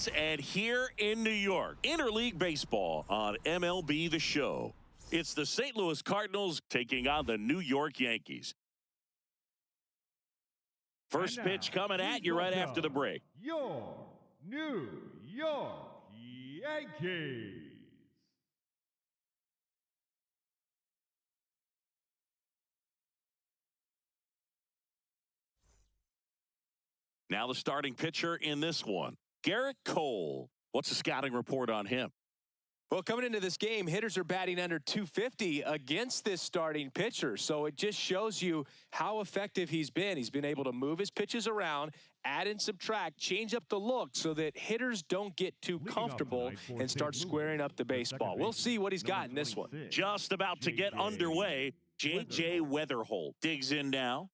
fans, and here in New York, interleague baseball on MLB The Show. It's the St. Louis Cardinals taking on the New York Yankees. First pitch coming at you right after the break. Your New York Yankees. Now the starting pitcher in this one, Garrett Cole. What's the scouting report on him? Well, coming into this game, hitters are batting under 250 against this starting pitcher. So it just shows you how effective he's been. He's been able to move his pitches around, add and subtract, change up the look so that hitters don't get too comfortable and start squaring up the baseball. We'll see what he's got in this one. Just about to get underway. J.J. Weatherholt digs in now.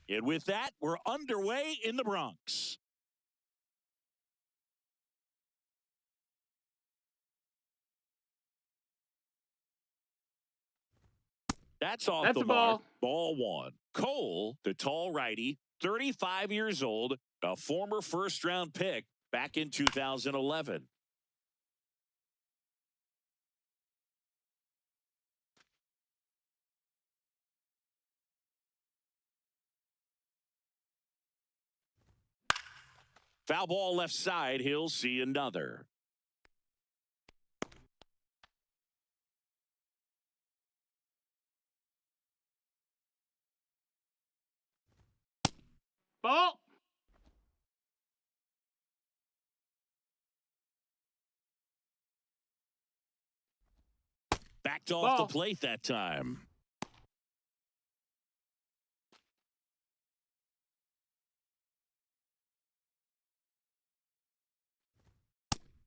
And with that, we're underway in the Bronx. That's off the mark. Ball one. Cole, the tall righty, 35 years old, a former first-round pick back in 2011. Foul ball left side. He'll see another. Ball. Backed off the plate that time.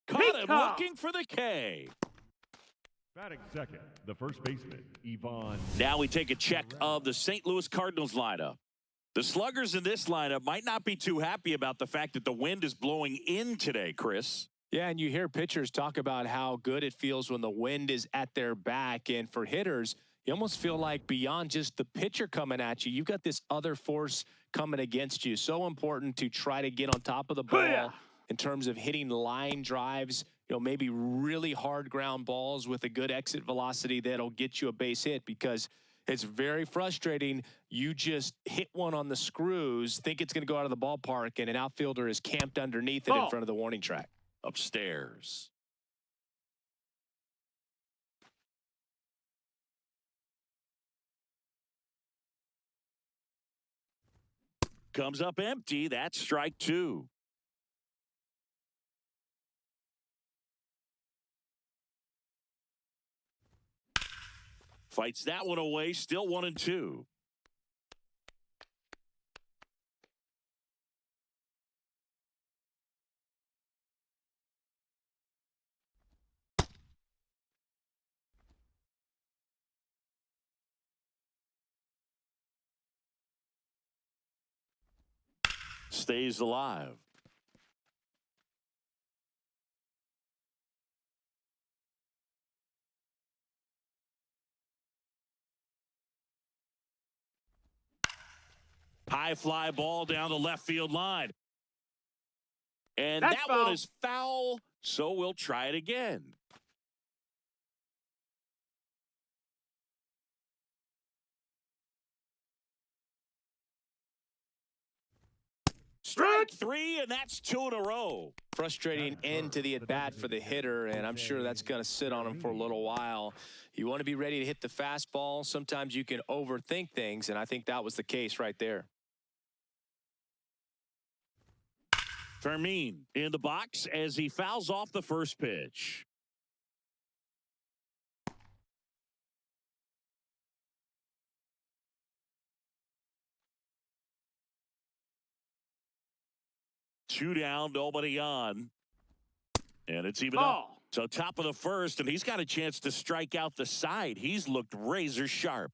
Caught him looking for the K. Batting second, the first baseman, Yvonne. Now we take a check of the St. Louis Cardinals lineup. The sluggers in this lineup might not be too happy about the fact that the wind is blowing in today, Chris. Yeah, and you hear pitchers talk about how good it feels when the wind is at their back. And for hitters, you almost feel like beyond just the pitcher coming at you, you've got this other force coming against you. So important to try to get on top of the ball in terms of hitting line drives, maybe really hard ground balls with a good exit velocity that'll get you a base hit, because it's very frustrating. You just hit one on the screws, think it's going to go out of the ballpark, and an outfielder is camped underneath it in front of the warning track. Upstairs. Comes up empty. That's strike two. Fights that one away. Still 1-2. Stays alive. High fly ball down the left field line. And that one is foul, so we'll try it again. Strike three, and that's two in a row. Frustrating end to the at-bat for the hitter, and I'm sure that's going to sit on him for a little while. You want to be ready to hit the fastball. Sometimes you can overthink things, and I think that was the case right there. Fermin in the box as he fouls off the first pitch. Two down, nobody on. And it's even up. So top of the first, and he's got a chance to strike out the side. He's looked razor sharp.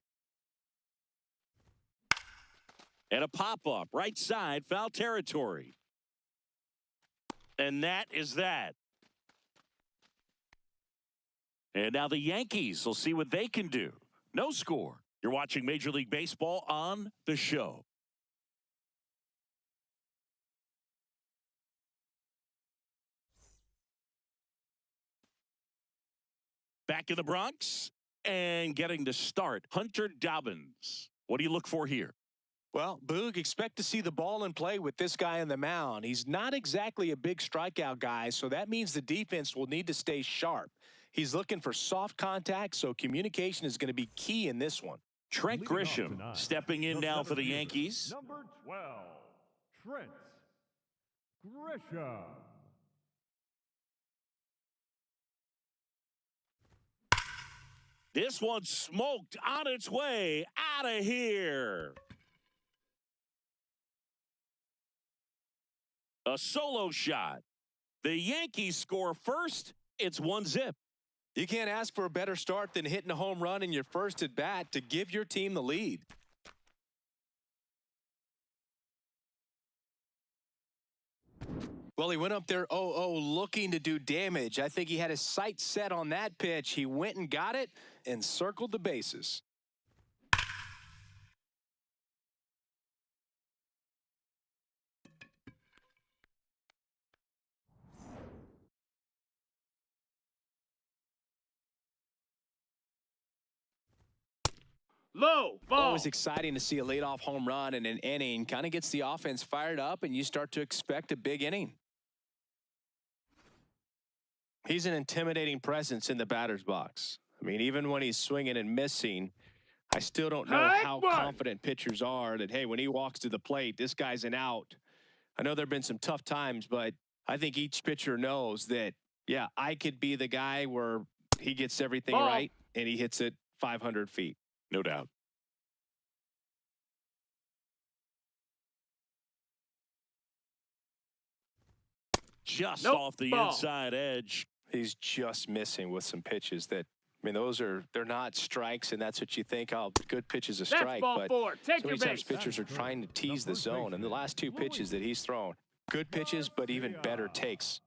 And a pop-up, right side, foul territory. And that is that. And now the Yankees will see what they can do. No score. You're watching Major League Baseball on The Show. back in the Bronx and getting the start, Hunter Dobbins. What do you look for here? Well, Boog, expect to see the ball in play with this guy on the mound. He's not exactly a big strikeout guy, so that means the defense will need to stay sharp. He's looking for soft contact, so communication is going to be key in this one. Trent Grisham stepping in now for the Yankees. Number 12, Trent Grisham. This one's smoked on its way out of here. A solo shot. The Yankees score first. It's 1-0. You can't ask for a better start than hitting a home run in your first at bat to give your team the lead. Well, he went up there 0-0 looking to do damage. I think he had his sights set on that pitch. He went and got it and circled the bases. Low ball. Always exciting to see a leadoff home run in an inning. Kind of gets the offense fired up, and you start to expect a big inning. He's an intimidating presence in the batter's box. I mean, even when he's swinging and missing, I still don't know how confident pitchers are that, hey, when he walks to the plate, this guy's an out. I know there have been some tough times, but I think each pitcher knows that, yeah, I could be the guy where he gets everything right and he hits it 500 feet. No doubt. Just off the inside edge. He's just missing with some pitches that, I mean, they're not strikes, and that's what you think, oh, good pitch is a strike. But so many times pitchers are trying to tease the zone, and the last two pitches that he's thrown, good pitches, but even better takes.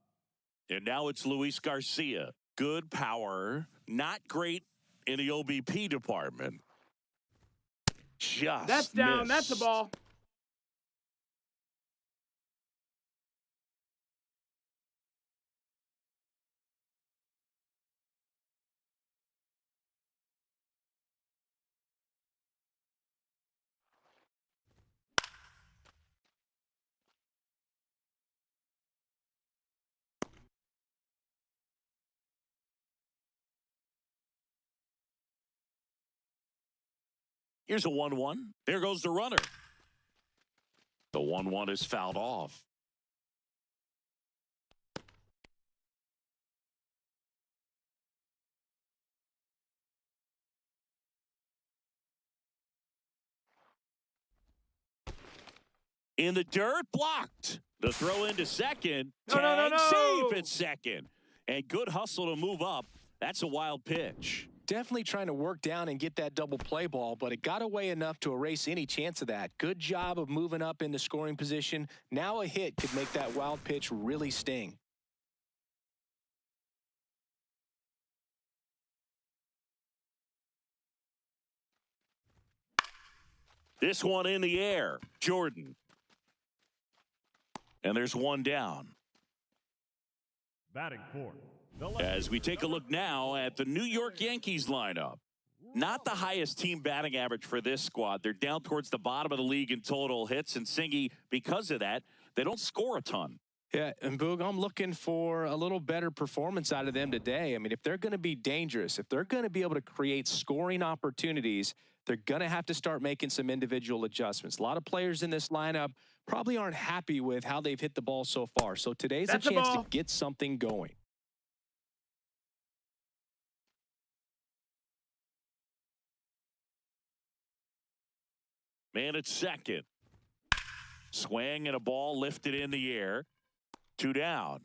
And now it's Luis Garcia. Good power, not great in the OBP department. Just That's down. missed. That's a ball. Here's a 1-1. There goes the runner. The 1-1 is fouled off. In the dirt, blocked. The throw into second. Tag safe at second. And good hustle to move up. That's a wild pitch. Definitely trying to work down and get that double play ball, but it got away enough to erase any chance of that. Good job of moving up into scoring position. Now a hit could make that wild pitch really sting. This one in the air. Jordan. And there's one down. Batting fourth. As we take a look now at the New York Yankees lineup. Not the highest team batting average for this squad. They're down towards the bottom of the league in total hits, and Singy, because of that, they don't score a ton. Yeah, and Boog, I'm looking for a little better performance out of them today. I mean, if they're going to be dangerous, if they're going to be able to create scoring opportunities, they're going to have to start making some individual adjustments. A lot of players in this lineup probably aren't happy with how they've hit the ball so far. So today's a chance to get something going. Man at second. Swing and a ball lifted in the air. 2 down.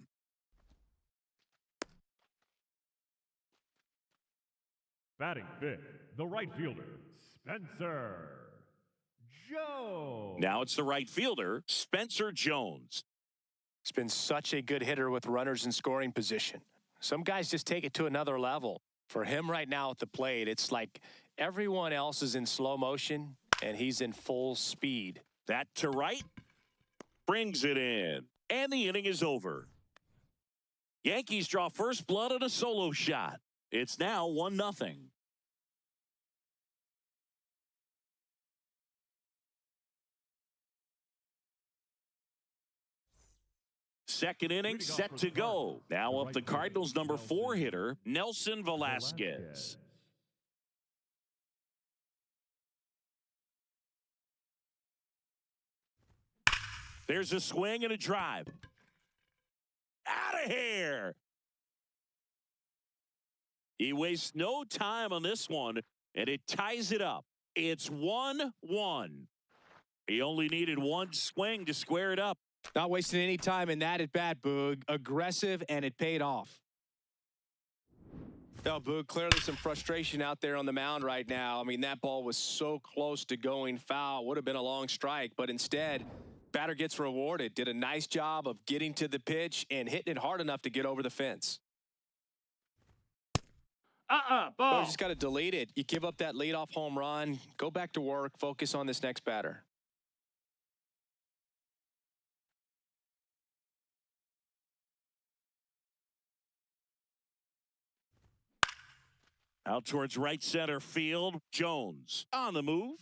Batting fifth, the right fielder, Spencer Jones. Now it's the right fielder, Spencer Jones. He's been such a good hitter with runners in scoring position. Some guys just take it to another level. For him right now at the plate, it's like everyone else is in slow motion, and he's in full speed. That to right. Brings it in. And the inning is over. Yankees draw first blood on a solo shot. It's now 1-0. Second inning set to go. Now up the Cardinals' number 4 hitter, Nelson Velasquez. There's a swing and a drive. Out of here. He wastes no time on this one, and it ties it up. It's 1-1. He only needed one swing to square it up. Not wasting any time in that at bat, Boog. Aggressive, and it paid off. Now, Boog, clearly some frustration out there on the mound right now. I mean, that ball was so close to going foul. Would have been a long strike, but instead, batter gets rewarded. Did a nice job of getting to the pitch and hitting it hard enough to get over the fence. Ball. Oh, you just got to delete it. You give up that leadoff home run. Go back to work. Focus on this next batter. Out towards right center field. Jones on the move.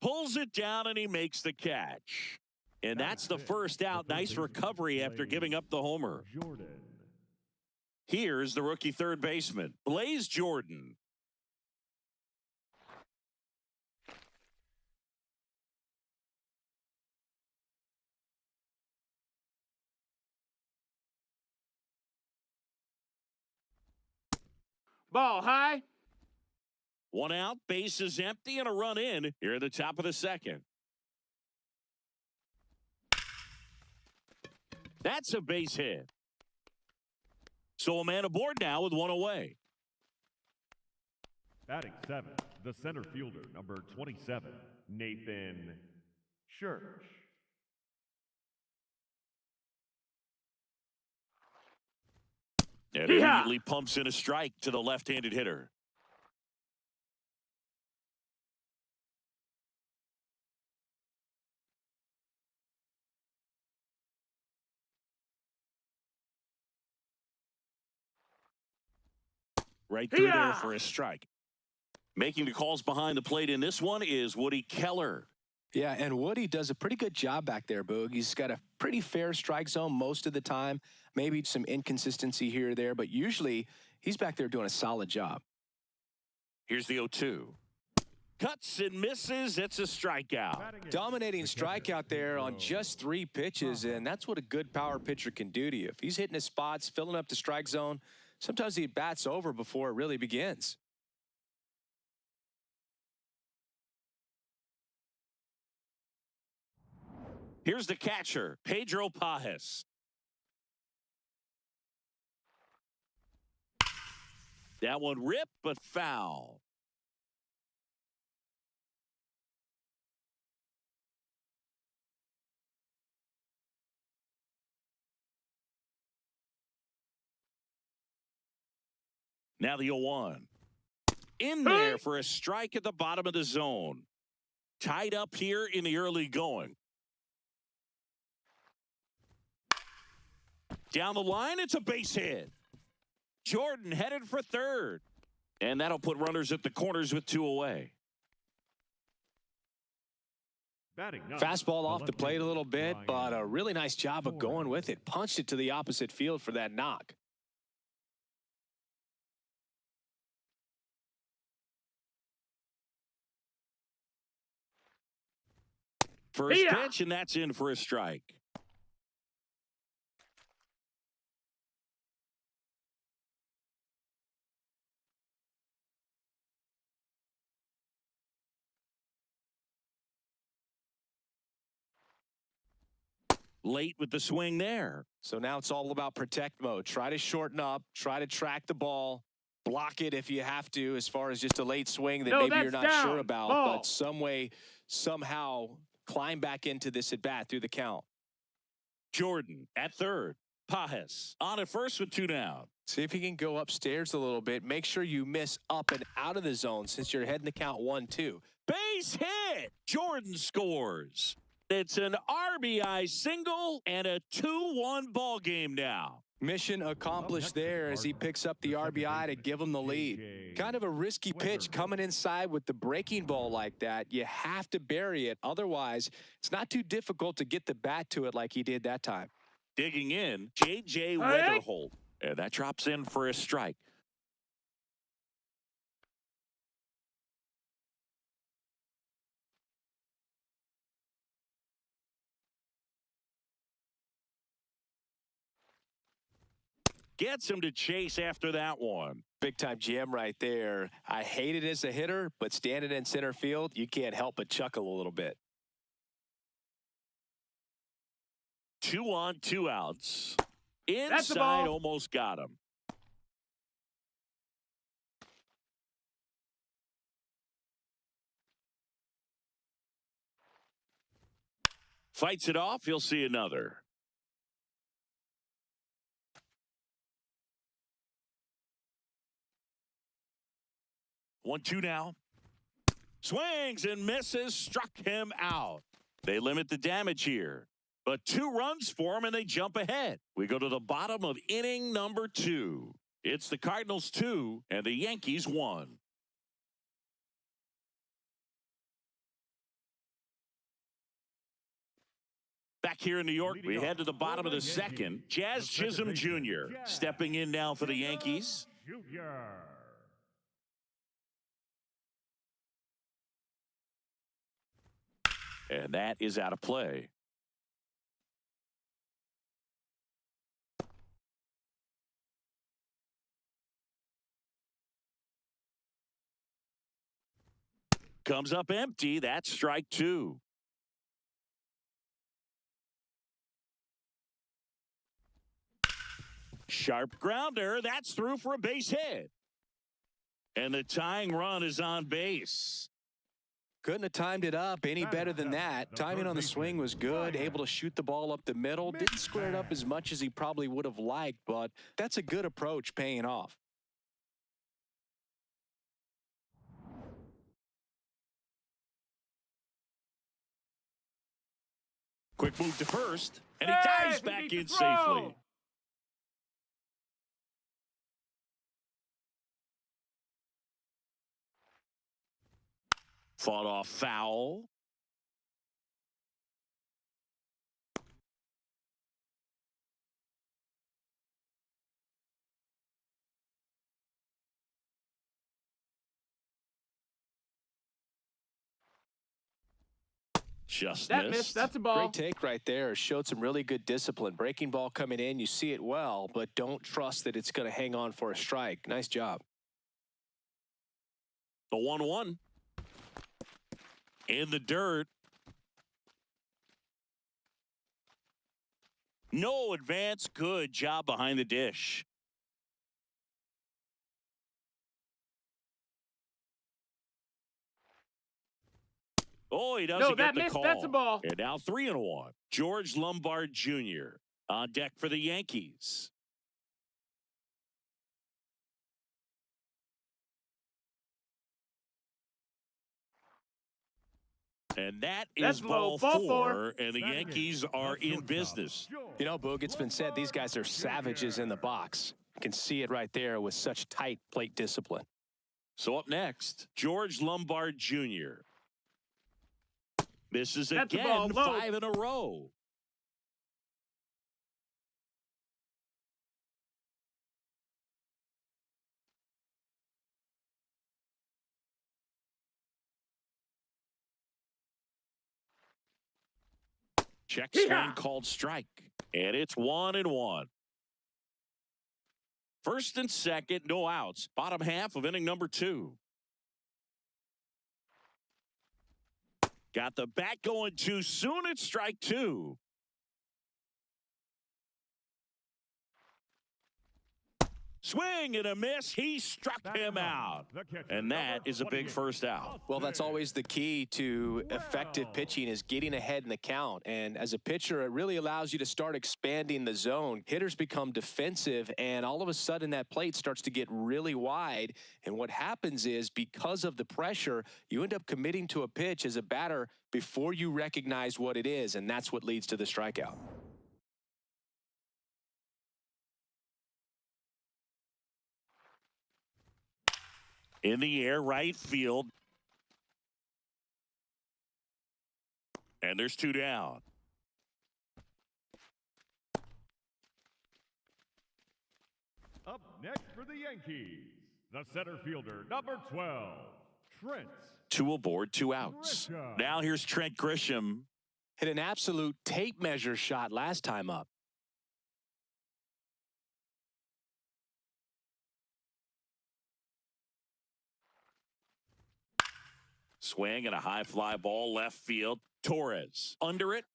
Pulls it down, and he makes the catch. And that's the first out. Nice recovery after giving up the homer. Here's the rookie third baseman, Blaze Jordan. Ball high. One out, base is empty, and a run in here at the top of the second. That's a base hit. So a man aboard now with one away. Batting 7, the center fielder, number 27, Nathan Church. And immediately pumps in a strike to the left-handed hitter. Right through there for a strike. Making the calls behind the plate in this one is Woody Keller. Yeah, and Woody does a pretty good job back there, Boog. He's got a pretty fair strike zone most of the time. Maybe some inconsistency here or there, but usually he's back there doing a solid job. Here's the 0-2. Cuts and misses. It's a strikeout. Dominating strikeout there on just 3 pitches, and that's what a good power pitcher can do to you. If he's hitting his spots, filling up the strike zone, sometimes he bats over before it really begins. Here's the catcher, Pedro Pajes. That one ripped, but foul. Now the 0-1. In there for a strike at the bottom of the zone. Tied up here in the early going. Down the line, it's a base hit. Jordan headed for third. And that'll put runners at the corners with 2 away. Fastball off the plate a little bit, but a really nice job of going with it. Punched it to the opposite field for that knock. First pitch, and that's in for a strike. Late with the swing there. So now it's all about protect mode. Try to shorten up, try to track the ball, block it if you have to, as far as just a late swing that maybe you're not sure about, but some way, somehow climb back into this at bat through the count. Jordan at third. Pajes on at first with 2 down. See if you can go upstairs a little bit. Make sure you miss up and out of the zone since you're heading the count 1-2. Base hit. Jordan scores. It's an RBI single and a 2-1 ball game now. Mission accomplished there as he picks up the RBI to give him the lead. Kind of a risky pitch coming inside with the breaking ball like that. You have to bury it. Otherwise, it's not too difficult to get the bat to it like he did that time. Digging in, J.J. Weatherholt. And that drops in for a strike. Gets him to chase after that one. Big-time jam right there. I hate it as a hitter, but standing in center field, you can't help but chuckle a little bit. 2 on, 2 outs. Inside, almost got him. Fights it off. He'll see another. One, two now. Swings and misses. Struck him out. They limit the damage here. But 2 runs for him, and they jump ahead. We go to the bottom of inning number 2. It's the Cardinals 2 and the Yankees 1. Back here in New York, we head to the bottom of the second. Jazz Chisholm Jr. stepping in now for the Yankees. And that is out of play. Comes up empty. That's strike 2. Sharp grounder. That's through for a base hit. And the tying run is on base. Couldn't have timed it up any better than that. Timing on the swing was good. Able to shoot the ball up the middle. Didn't square it up as much as he probably would have liked, but that's a good approach paying off. Quick move to first, and he dives back in safely. Fought off foul. Just missed. That's a ball. Great take right there. Showed some really good discipline. Breaking ball coming in, you see it well, but don't trust that it's going to hang on for a strike. Nice job. The 1-1. In the dirt. No advance. Good job behind the dish. Oh, he doesn't get the call. That's a ball. And now 3-1. George Lombard Jr. on deck for the Yankees. And that is ball 4, and the Yankees are in business. You know, Boog, it's been said these guys are savages in the box. You can see it right there with such tight plate discipline. So up next, George Lombard Jr. Misses again, 5 in a row. Check swing called strike. And it's 1-1. First and second, no outs. Bottom half of inning number 2. Got the bat going too soon. It's strike 2. Swing and a miss. He struck him out. And that is a big first out. Well, that's always the key to effective pitching is getting ahead in the count. And as a pitcher, it really allows you to start expanding the zone. Hitters become defensive, and all of a sudden that plate starts to get really wide. And what happens is because of the pressure, you end up committing to a pitch as a batter before you recognize what it is, and that's what leads to the strikeout. In the air, right field. And there's 2 down. Up next for the Yankees, the center fielder, number 12, Trent. 2 aboard, 2 outs. Grisham. Now here's Trent Grisham. Hit an absolute tape measure shot last time up. Swing and a high fly ball left field. Torres under it.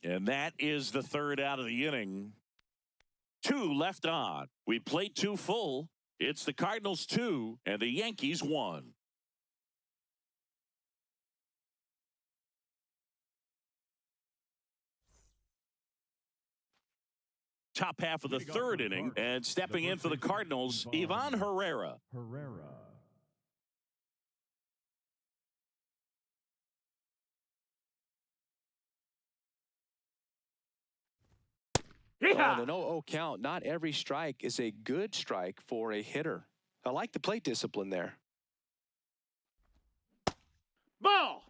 And that is the 3rd out of the inning. 2 left on. We played 2 full. It's the Cardinals 2 and the Yankees 1. Top half of the 3rd inning, and stepping in for the Cardinals, Ivan Herrera. On an 0-0 count, not every strike is a good strike for a hitter. I like the plate discipline there. Ball!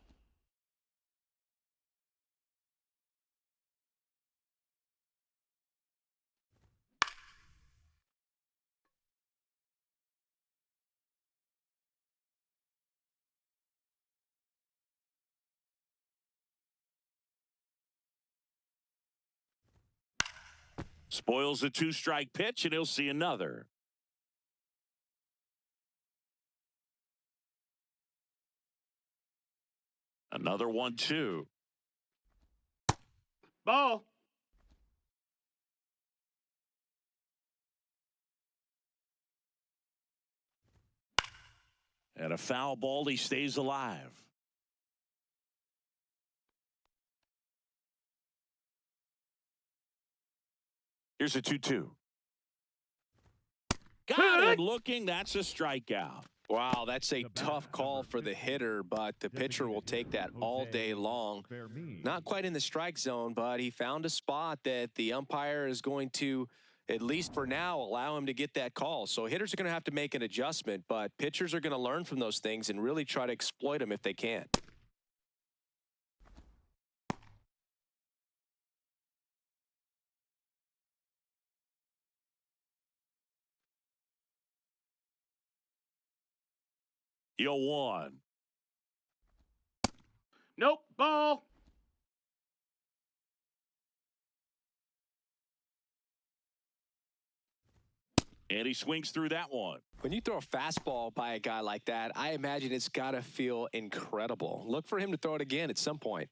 Spoils the 2-strike pitch, and he'll see another. Another 1-2. Ball. And a foul ball, he stays alive. Here's a 2-2. Got him looking. That's a strikeout. Wow, that's a tough call for the hitter, but the pitcher will take that all day long. Not quite in the strike zone, but he found a spot that the umpire is going to, at least for now, allow him to get that call. So hitters are going to have to make an adjustment, but pitchers are going to learn from those things and really try to exploit them if they can. Yo, 1. Nope, ball. And he swings through that one. When you throw a fastball by a guy like that, I imagine it's got to feel incredible. Look for him to throw it again at some point.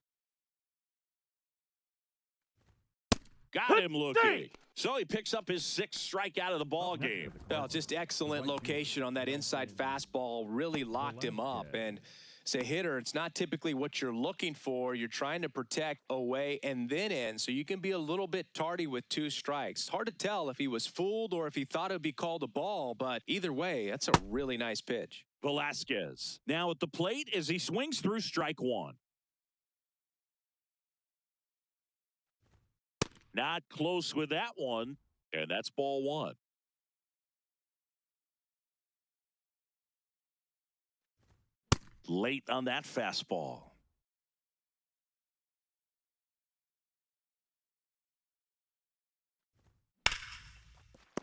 Got him looking. So he picks up his 6th strikeout of the ball game. Well, just excellent location on that inside fastball. Really locked him up. And as a hitter, it's not typically what you're looking for. You're trying to protect away and then in, so you can be a little bit tardy with 2 strikes. Hard to tell if he was fooled or if he thought it would be called a ball, but either way, that's a really nice pitch. Velasquez now at the plate as he swings through strike 1. Not close with that one, and that's ball 1. Late on that fastball.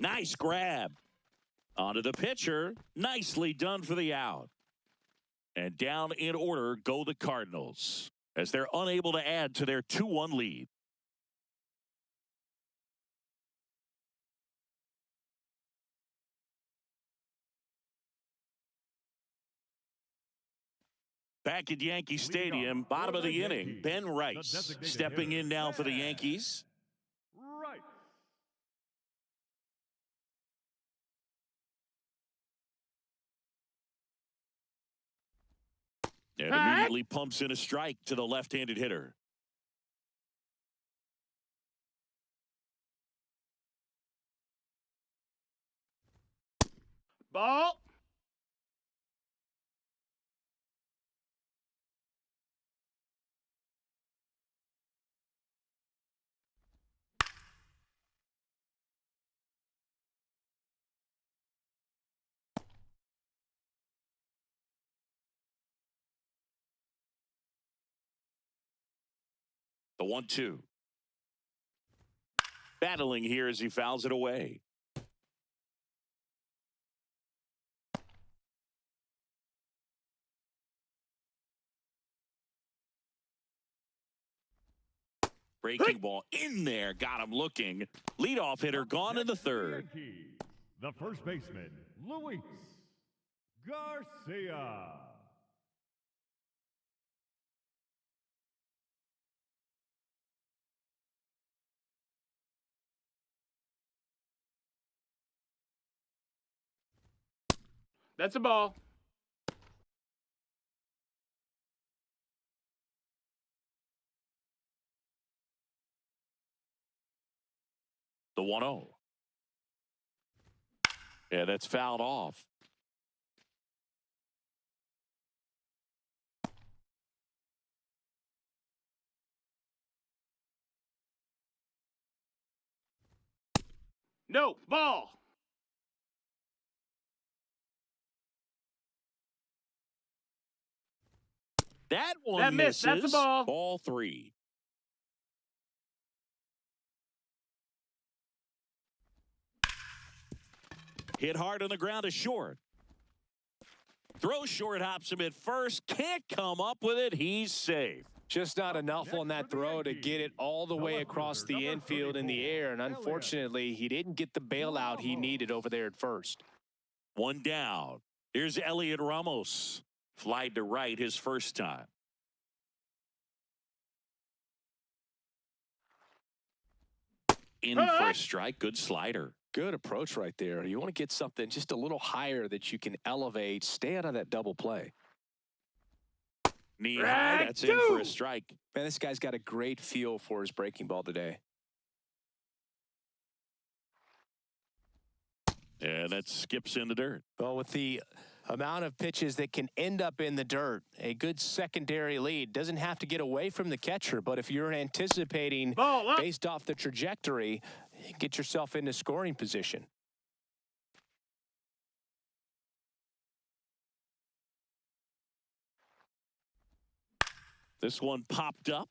Nice grab. Onto the pitcher. Nicely done for the out. And down in order go the Cardinals as they're unable to add to their 2-1 lead. Back at Yankee Stadium, bottom of the inning, Ben Rice stepping in now for the Yankees. Right. And immediately pumps in a strike to the left-handed hitter. Ball. The 1-2. Battling here as he fouls it away. Breaking ball in there. Got him looking. Leadoff hitter gone in the third. Yankees, the first baseman, Luis Garcia. That's a ball. The 1-0. Yeah, that's fouled off. No, ball. That one That missed. misses. That's a ball. Ball 3. Hit hard on the ground to short. Throw short, hops him at first. Can't come up with it. He's safe. Just not enough on that throw to get it all the way across the infield in the air. And unfortunately, he didn't get the bailout he needed over there at first. One down. Here's Elliot Ramos. Flied to right his first time. In for a strike. Good slider. Good approach right there. You want to get something just a little higher that you can elevate. Stay out of that double play. Knee high. That's in for a strike. Man, this guy's got a great feel for his breaking ball today. And that skips in the dirt. Well, with the amount of pitches that can end up in the dirt, a good secondary lead doesn't have to get away from the catcher, but if you're anticipating based off the trajectory, get yourself into scoring position. This one popped up.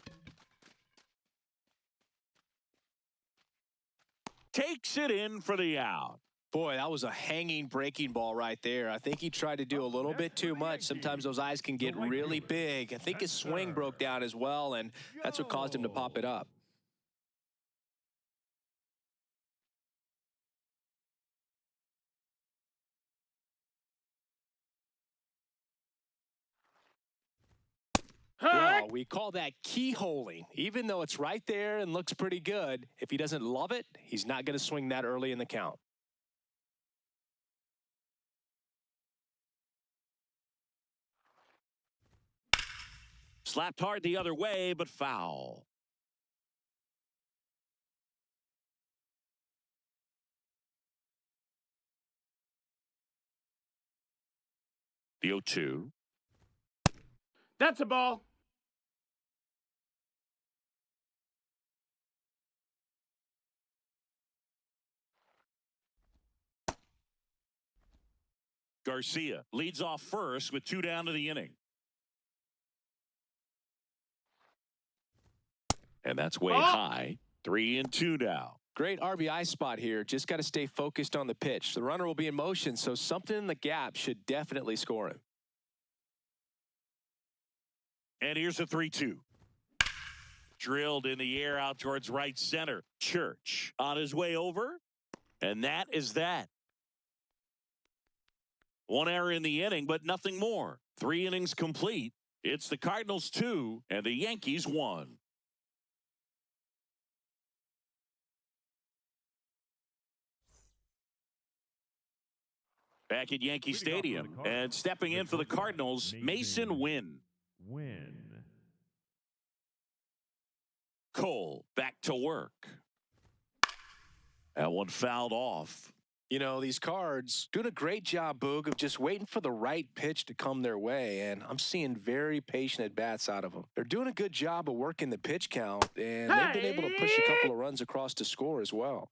Takes it in for the out. Boy, that was a hanging breaking ball right there. I think he tried to do a little bit too much. Sometimes those eyes can get really big. I think his swing broke down as well, and that's what caused him to pop it up. Well, we call that keyholing. Even though it's right there and looks pretty good, if he doesn't love it, he's not going to swing that early in the count. Slapped hard the other way, but foul. The 0-2. That's a ball. Garcia leads off first with 2 down to the inning. And that's way high. 3-2 now. Great RBI spot here. Just got to stay focused on the pitch. The runner will be in motion, so something in the gap should definitely score him. And here's a 3-2. Drilled in the air out towards right center. Church on his way over. And that is that. 1 error in the inning, but nothing more. 3 innings complete. It's the Cardinals 2 and the Yankees 1. Back at Yankee Stadium and stepping in for the Cardinals, Mason Wynn. Cole back to work. That one fouled off. You know, these Cards doing a great job, Boog, of just waiting for the right pitch to come their way, and I'm seeing very patient at-bats out of them. They're doing a good job of working the pitch count, and they've been able to push a couple of runs across to score as well.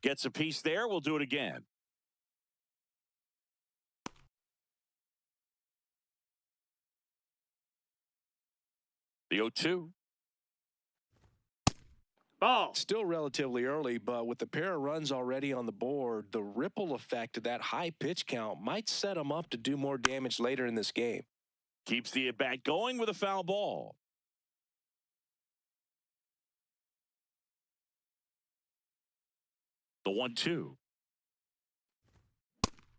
Gets a piece there. We'll do it again. The 0-2. Ball. Still relatively early, but with the pair of runs already on the board, the ripple effect of that high pitch count might set them up to do more damage later in this game. Keeps the at-bat going with a foul ball. The 1-2.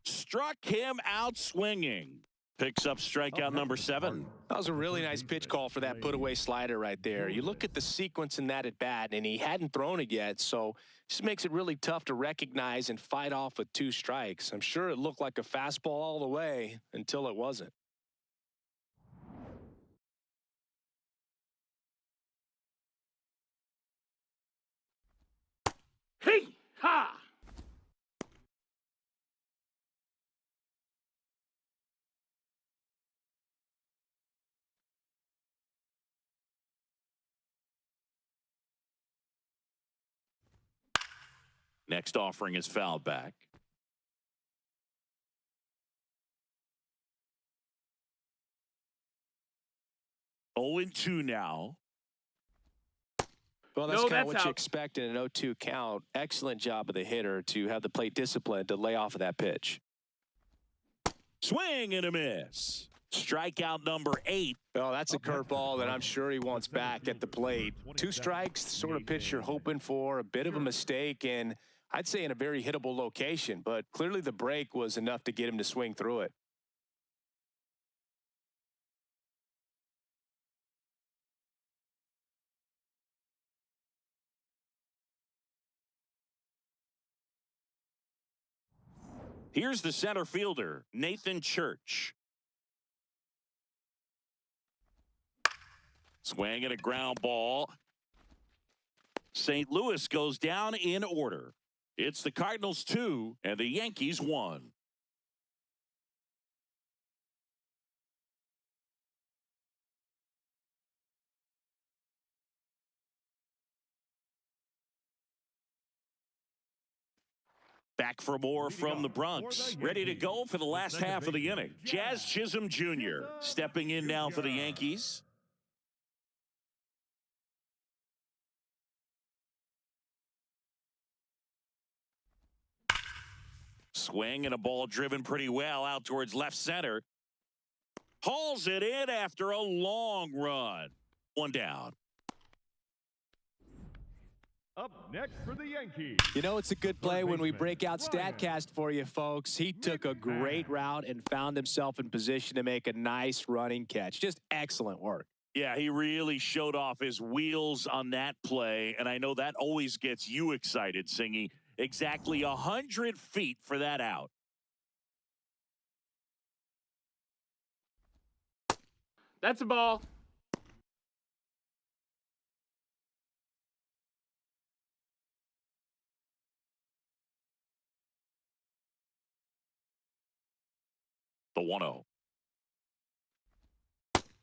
Struck him out swinging. Picks up strikeout number 7. That was a really nice pitch call for that put-away slider right there. You look at the sequence in that at-bat, and he hadn't thrown it yet, so just makes it really tough to recognize and fight off with 2 strikes. I'm sure it looked like a fastball all the way until it wasn't. Hey! Ha! Next offering is fouled back. Oh, 0-2 now. Well, that's No, kind of that's what you out. expect in an 0-2 count. Excellent job of the hitter to have the plate discipline to lay off of that pitch. Swing and a miss. Strikeout number 8. Well, that's a curveball that I'm sure he wants back at the plate. 2 strikes, the sort of pitch you're hoping for, a bit of a mistake, and I'd say in a very hittable location, but clearly the break was enough to get him to swing through it. Here's the center fielder, Nathan Church. Swing and a ground ball. St. Louis goes down in order. It's the Cardinals 2 and the Yankees 1. Back for more from the Bronx. Ready to go for the last half of the inning. Jazz Chisholm Jr. stepping in now for the Yankees. Swing and a ball driven pretty well out towards left center. Hauls it in after a long run. 1 down. Up next for the Yankees. You know, it's a good play when we break out StatCast for you, folks. He took a great route and found himself in position to make a nice running catch. Just excellent work. Yeah, he really showed off his wheels on that play, and I know that always gets you excited, Singy. Exactly 100 feet for that out. That's a ball. The 1-0.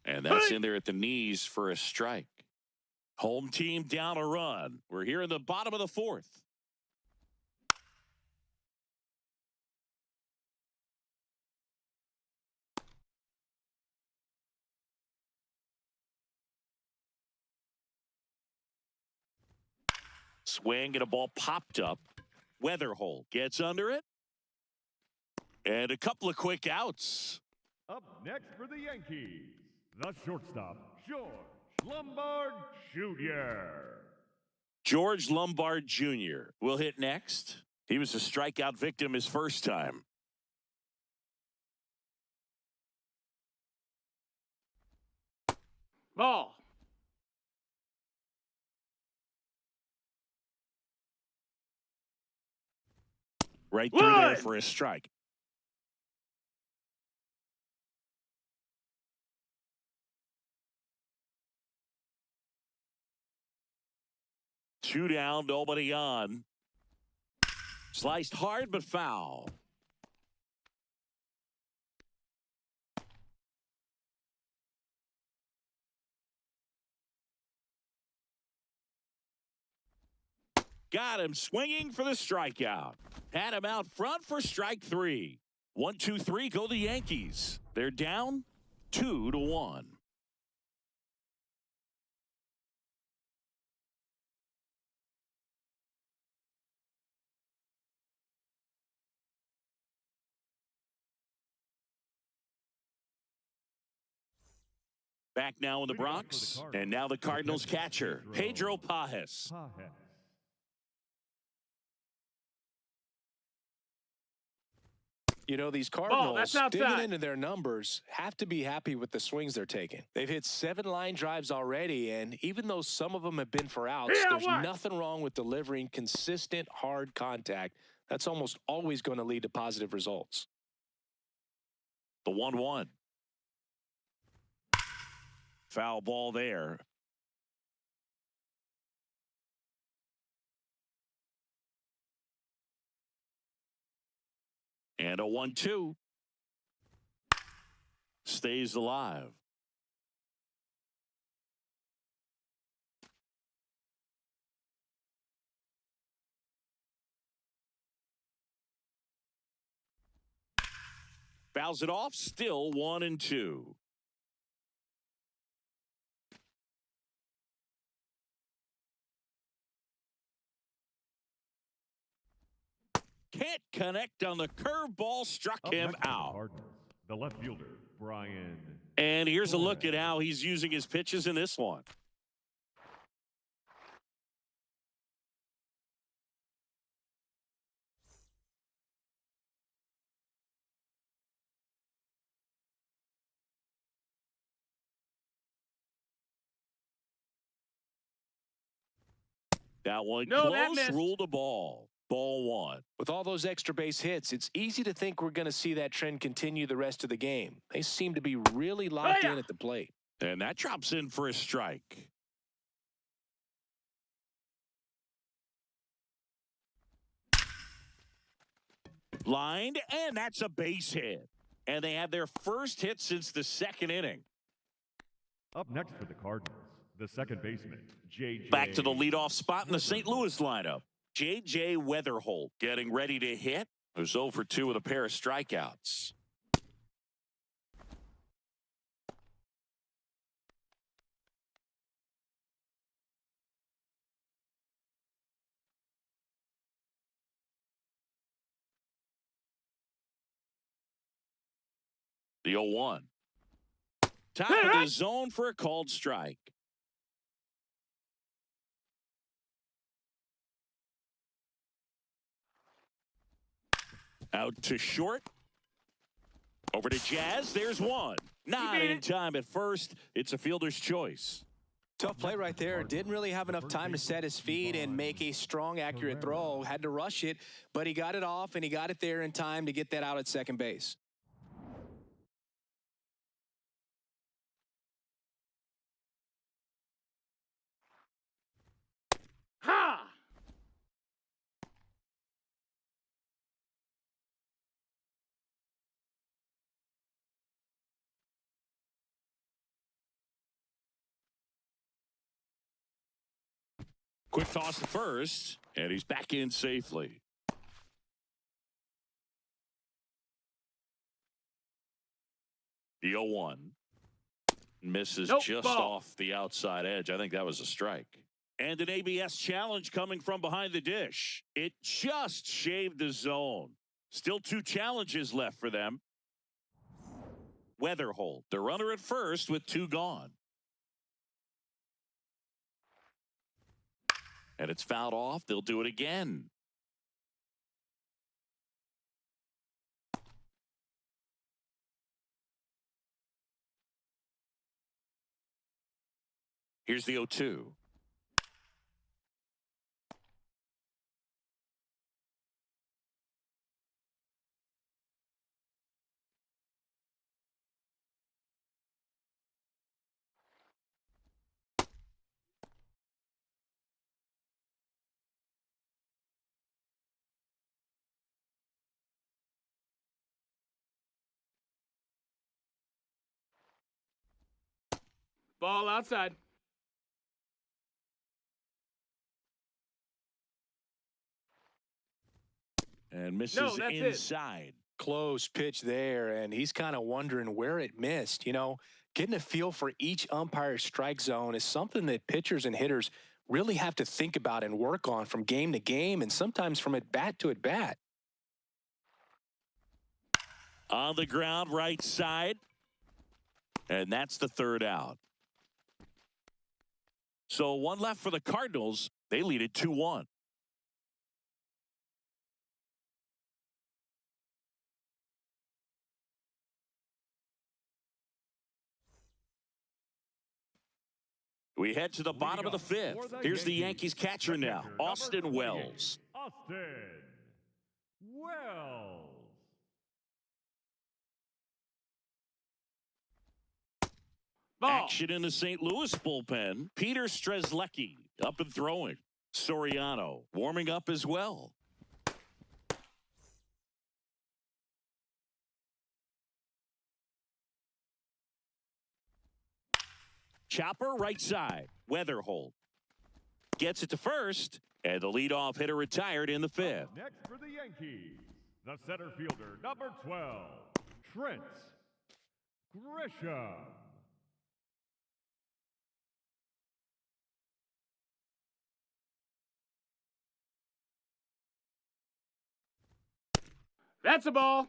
And that's in there at the knees for a strike. Home team down a run. We're here in the bottom of the 4th. Swing and a ball popped up. Weatherhole gets under it. And a couple of quick outs. Up next for the Yankees, the shortstop, George Lombard Jr. George Lombard Jr. will hit next. He was a strikeout victim his first time. Ball. Right through there One. for a strike. Two down, nobody on. Sliced hard but foul. Got him swinging for the strikeout. Had him out front for strike 3. 1-2-3 go the Yankees. They're down 2-1. Back now in the Bronx, and now the Cardinals catcher, Pedro Pajes. You know, these Ball, Cardinals, that's digging outside. into their numbers, have to be happy with the swings they're taking. They've hit 7 line drives already, and even though some of them have been for outs, Yeah, there's what? nothing wrong with delivering consistent, hard contact. That's almost always going to lead to positive results. The 1-1. Foul ball there. And a 1-2. Stays alive. Fouls it off, still 1-2. Can't connect on the curveball, struck him out. Cardinals, the left fielder, Brian. And here's a look at how he's using his pitches in this one. That one No, that close, missed. ruled a ball. Ball 1. With all those extra base hits, it's easy to think we're going to see that trend continue the rest of the game. They seem to be really locked in at the plate. And that drops in for a strike. Lined, and that's a base hit. And they have their first hit since the second inning. Up next for the Cardinals, the second baseman, J.J. Back to the leadoff spot in the St. Louis lineup. J.J. Weatherholt getting ready to hit. Who's 0 for 2 with a pair of strikeouts. The 0-1. Top of the zone for a called strike. Out to short. Over to Jazz. There's one. Not in time at first. It's a fielder's choice. Tough play right there. Didn't really have enough time to set his feet and make a strong, accurate throw. Had to rush it, but he got it off, and he got it there in time to get that out at second base. Ha! Quick toss to first, and he's back in safely. The 0-1. Misses Nope, just ball. off the outside edge. I think that was a strike. And an ABS challenge coming from behind the dish. It just shaved the zone. Still 2 challenges left for them. Weatherholt, the runner at first with 2 gone. And it's fouled off. They'll do it again. Here's the 0-2. Ball outside. And misses No, that's it. inside. Close pitch there, and he's kind of wondering where it missed. You know, getting a feel for each umpire's strike zone is something that pitchers and hitters really have to think about and work on from game to game and sometimes from at bat to at bat. On the ground, right side. And that's the third out. So one left for the Cardinals. They lead it 2-1. We head to the bottom of the fifth. Here's the Yankees catcher now, Austin Wells. Austin Wells. Ball. Action in the St. Louis bullpen. Peter Strzelecki up and throwing. Soriano warming up as well. Chopper right side. Weatherholt gets it to first, and the leadoff hitter retired in the fifth. Next for the Yankees, the center fielder, number 12, Trent Grisham. That's a ball.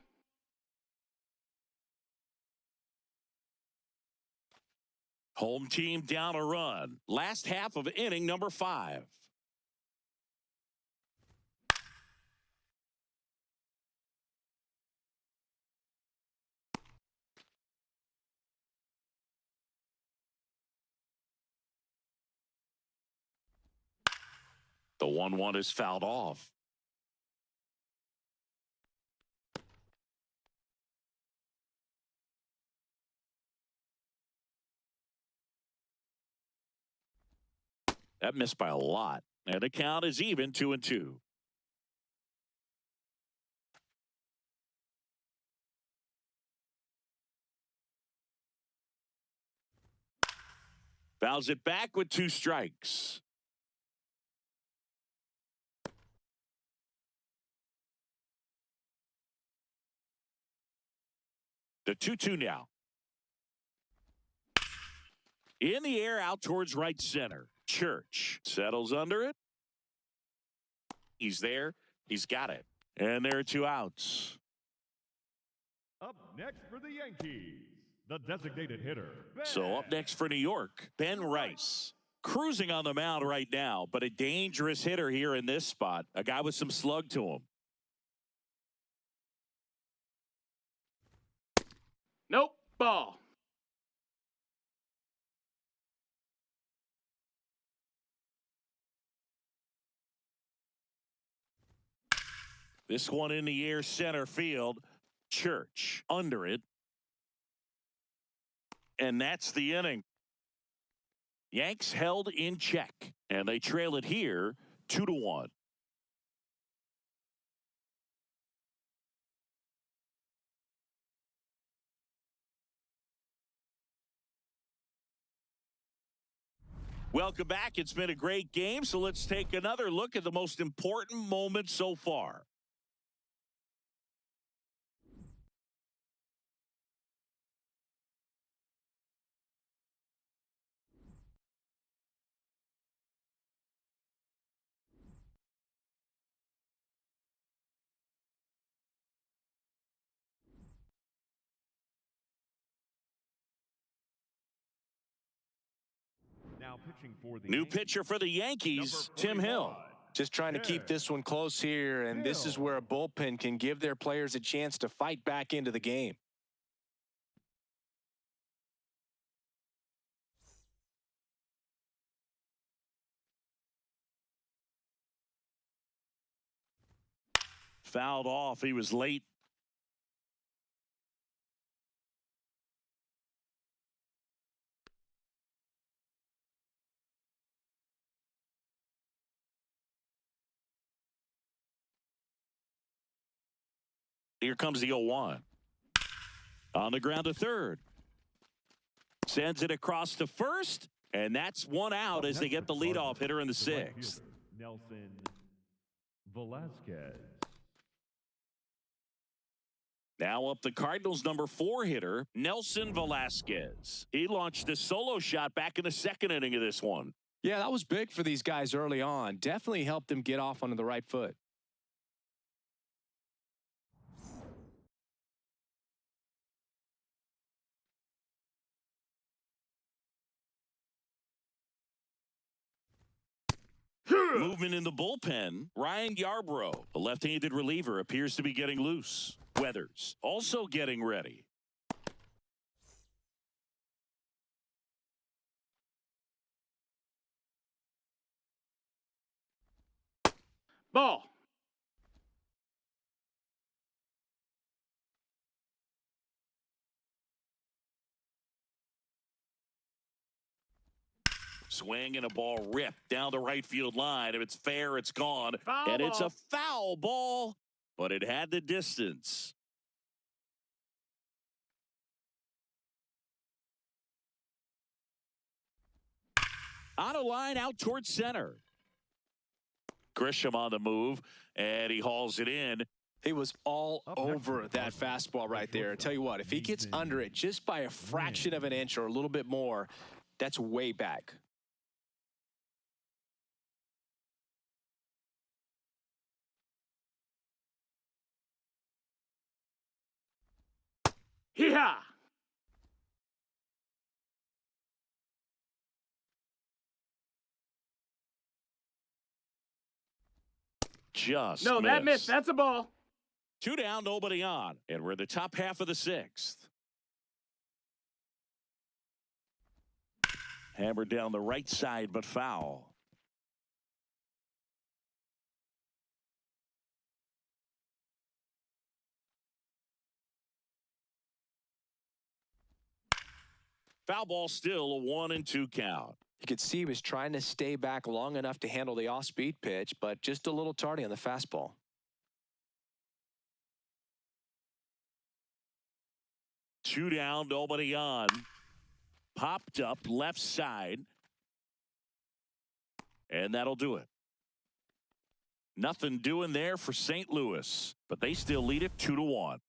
Home team down a run. Last half of inning number 5. The 1-1 is fouled off. That missed by a lot. And the count is even 2-2. Fouls it back with 2 strikes. The 2-2 now. In the air out towards right center. Church settles under it. He's there. He's got it. And there are 2 outs. Up next for the Yankees, the designated hitter. So up next for New York, Ben Rice. Cruising on the mound right now, but a dangerous hitter here in this spot. A guy with some slug to him. Nope. Ball. This one in the air center field. Church under it. And that's the inning. Yanks held in check, and they trail it here 2-1. Welcome back. It's been a great game, so let's take another look at the most important moment so far. Now pitching for the New pitcher for the Yankees, Tim Hill. Just trying to keep this one close here, and this is where a bullpen can give their players a chance to fight back into the game. Fouled off. He was late. Here comes the 0-1. On the ground to third. Sends it across to first, and that's one out as they get the leadoff hitter in the 6th. Nelson Velasquez. Now up the Cardinals' number 4 hitter, Nelson Velasquez. He launched a solo shot back in the 2nd inning of this one. Yeah, that was big for these guys early on. Definitely helped them get off onto the right foot. Movement in the bullpen. Ryan Yarbrough, the left-handed reliever, appears to be getting loose. Weathers also getting ready. Ball. Swing and a ball ripped down the right field line. If it's fair, it's gone. Foul And it's ball. a foul ball, but it had the distance. On a line out towards center. Grisham on the move, and he hauls it in. He was all over that fastball right there. I tell you what, if he gets under it just by a fraction of an inch or a little bit more, that's way back. Hee-haw. Just No, that missed. That's a ball. 2 down, nobody on. And we're in the top half of the 6th. Hammered down the right side, but foul. Foul ball, still a 1-2 count. You could see he was trying to stay back long enough to handle the off-speed pitch, but just a little tardy on the fastball. Two down, nobody on. Popped up left side. And that'll do it. Nothing doing there for St. Louis, but they still lead it 2-1.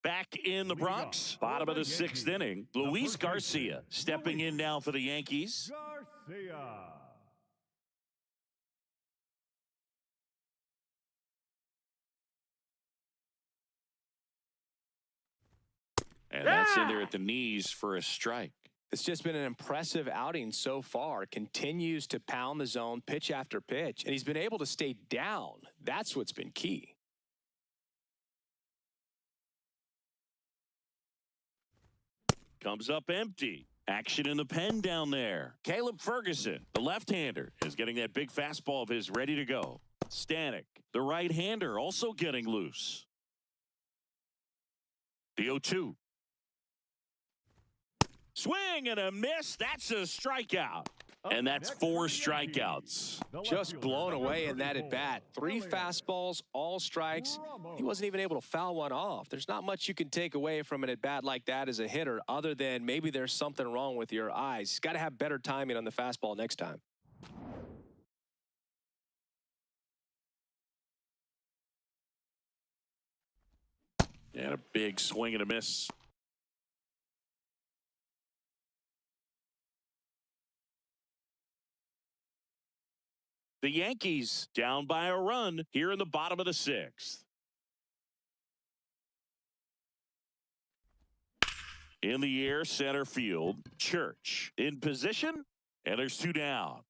Back in the Bronx, bottom of the 6th inning, Luis Garcia stepping in now for the Yankees. Garcia. And that's in there at the knees for a strike. It's just been an impressive outing so far. Continues to pound the zone pitch after pitch, and he's been able to stay down. That's what's been key. Comes up empty. Action in the pen down there. Caleb Ferguson, the left-hander, is getting that big fastball of his ready to go. Stanek, the right-hander, also getting loose. The 0-2. Swing and a miss. That's a strikeout. And that's 4 strikeouts. Just blown away in that at-bat. 3 fastballs, all strikes. He wasn't even able to foul one off. There's not much you can take away from an at-bat like that as a hitter other than maybe there's something wrong with your eyes. He's got to have better timing on the fastball next time. And a big swing and a miss. The Yankees down by a run here in the bottom of the 6th. In the air, center field, Church in position, and there's 2 down.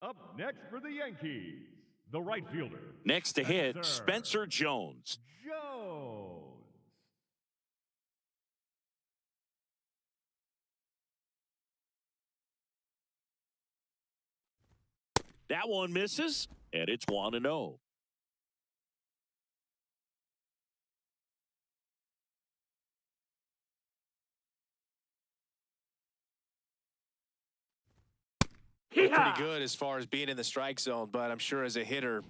Up next for the Yankees, the right fielder. Next to hit, Spencer Spencer Jones. Jones. That one misses, and it's 1-0. Pretty good as far as being in the strike zone, but I'm sure as a hitter,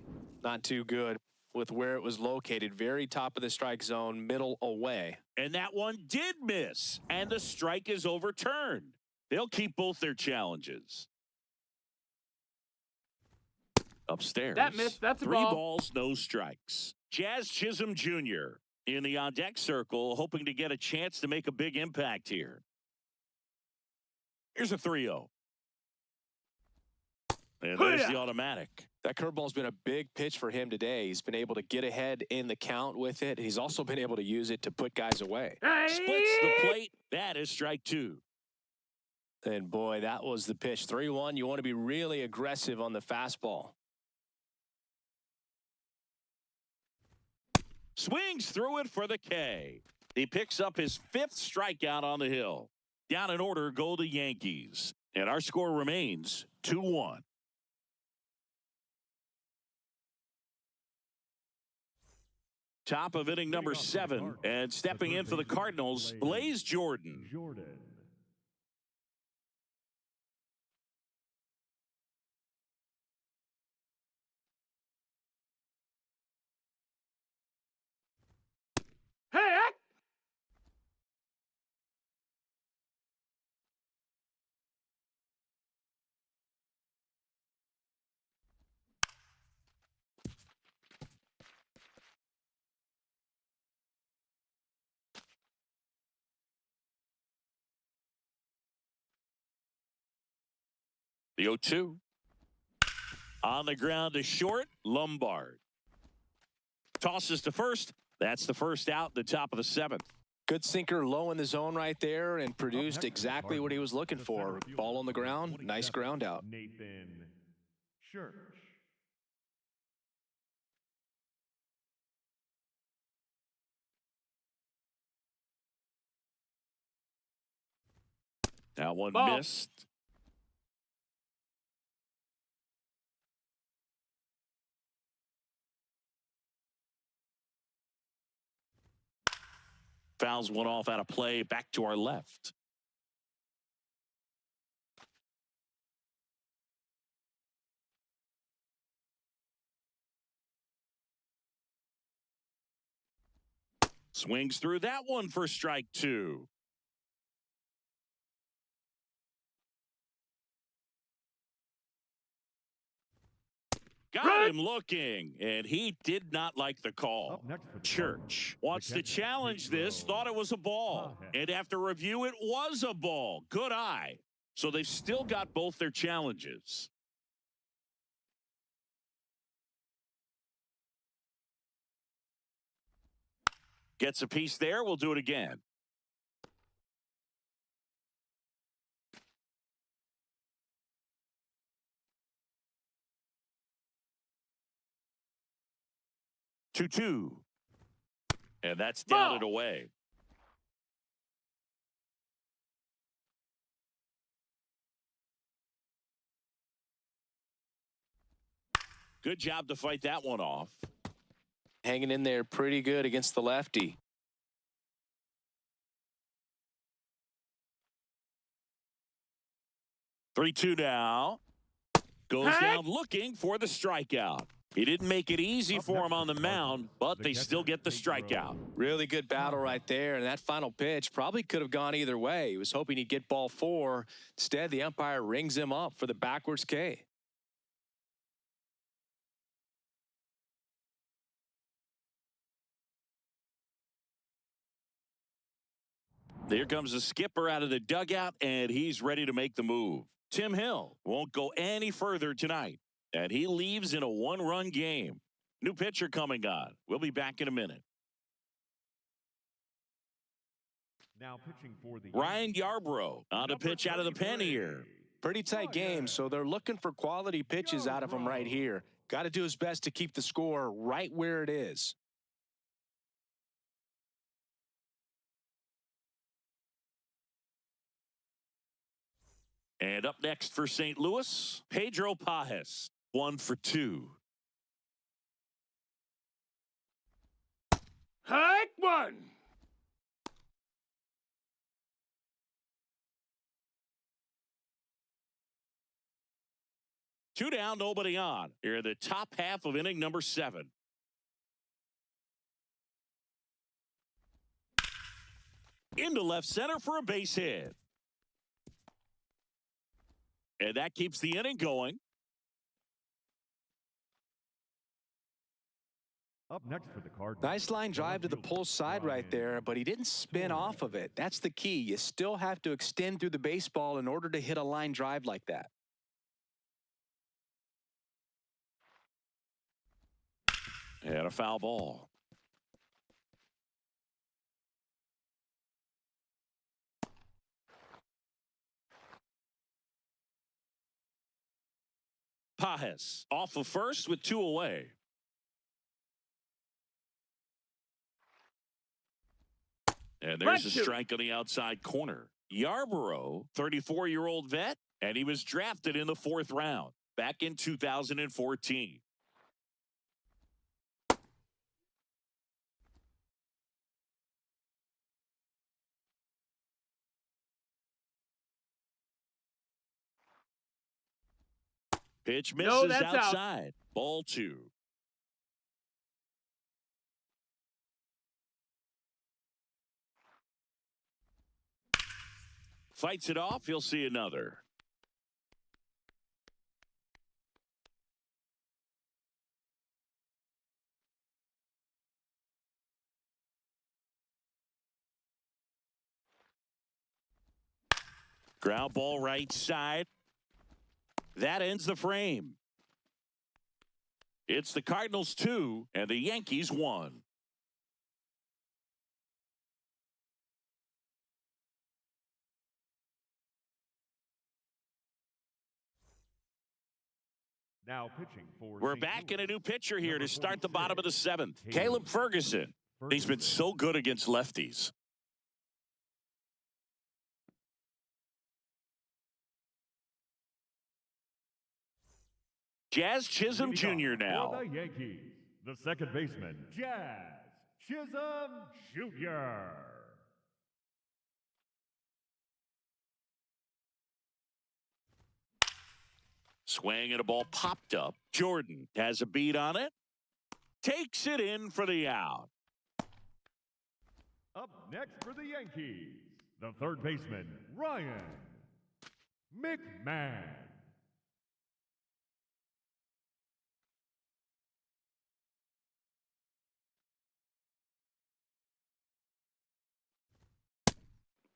not too good with where it was located. Very top of the strike zone, middle away. And that one did miss, and the strike is overturned. They'll keep both their challenges. Upstairs. That missed. That's a 3 ball. balls, no strikes. Jazz Chisholm Jr. in the on-deck circle, hoping to get a chance to make a big impact here. Here's a 3-0. And there's the automatic. That curveball's been a big pitch for him today. He's been able to get ahead in the count with it. He's also been able to use it to put guys away. Splits the plate. That is strike two. And boy, that was the pitch. 3-1. You want to be really aggressive on the fastball. Swings through it for the K. He picks up his 5th strikeout on the hill. Down in order go the Yankees. And our score remains 2-1. Top of inning number 7. And stepping in for the Cardinals, Blaze Jordan. Hey, The 0-2. On the ground to short, Lombard. Tosses to first. That's the first out, the top of the 7th. Good sinker low in the zone right there and produced exactly what he was looking for. Ball on the ground, nice ground out. Nathan Church. That one Ball. missed. Fouls one off out of play, back to our left. Swings through that one for strike 2. Got him looking, and he did not like the call. Church wants to challenge this, thought it was a ball. And after review, it was a ball. Good eye. So they've still got both their challenges. Gets a piece there. We'll do it again. Two. And that's down and away. Good job to fight that one off. Hanging in there pretty good against the lefty. Three-two now. Goes down looking for the strikeout. He didn't make it easy for him on the mound, but they still get the strikeout. Really good battle right there, and that final pitch probably could have gone either way. He was hoping he'd get ball 4. Instead, the umpire rings him up for the backwards K. There comes the skipper out of the dugout, and he's ready to make the move. Tim Hill won't go any further tonight, and he leaves in a 1-run game. New pitcher coming on. We'll be back in a minute. Now pitching for the Ryan Yarbrough on a pitch out of the pen here. Pretty tight game, so they're looking for quality pitches out of him right here. Got to do his best to keep the score right where it is. And up next for St. Louis, Pedro Pajes, 1 for 2. hike one. Two down, nobody on. Here in the top half of inning number 7. Into left center for a base hit. And that keeps the inning going. Up next for the Cardinals. Nice line drive to the pull side right there, but he didn't spin off of it. That's the key. You still have to extend through the baseball in order to hit a line drive like that. And a foul ball. Pajes off of first with 2 away. And there's a strike on the outside corner. Yarborough, 34-year-old vet, and he was drafted in the 4th round back in 2014. Pitch misses outside. Ball 2. Fights it off. He'll see another. Ground ball right side. That ends the frame. It's the Cardinals 2 and the Yankees 1. Now pitching for We're St. back in a Louis, new pitcher here to start the bottom of the 7th. Caleb Caleb Ferguson. He's been so good against lefties. Jazz Chisholm Jr. now. For the Yankees, the second baseman, Jazz Chisholm Jr. Swing and a ball popped up. Jordan has a beat on it. Takes it in for the out. Up next for the Yankees, the third baseman, Ryan McMahon.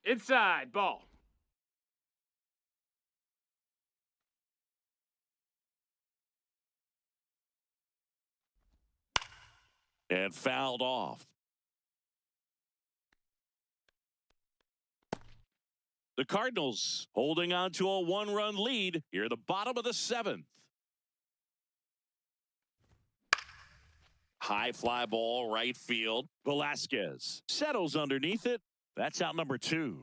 Inside, ball. And fouled off. The Cardinals holding on to a 1-run lead here at the bottom of the 7th. High fly ball right field. Velasquez settles underneath it. That's out number 2.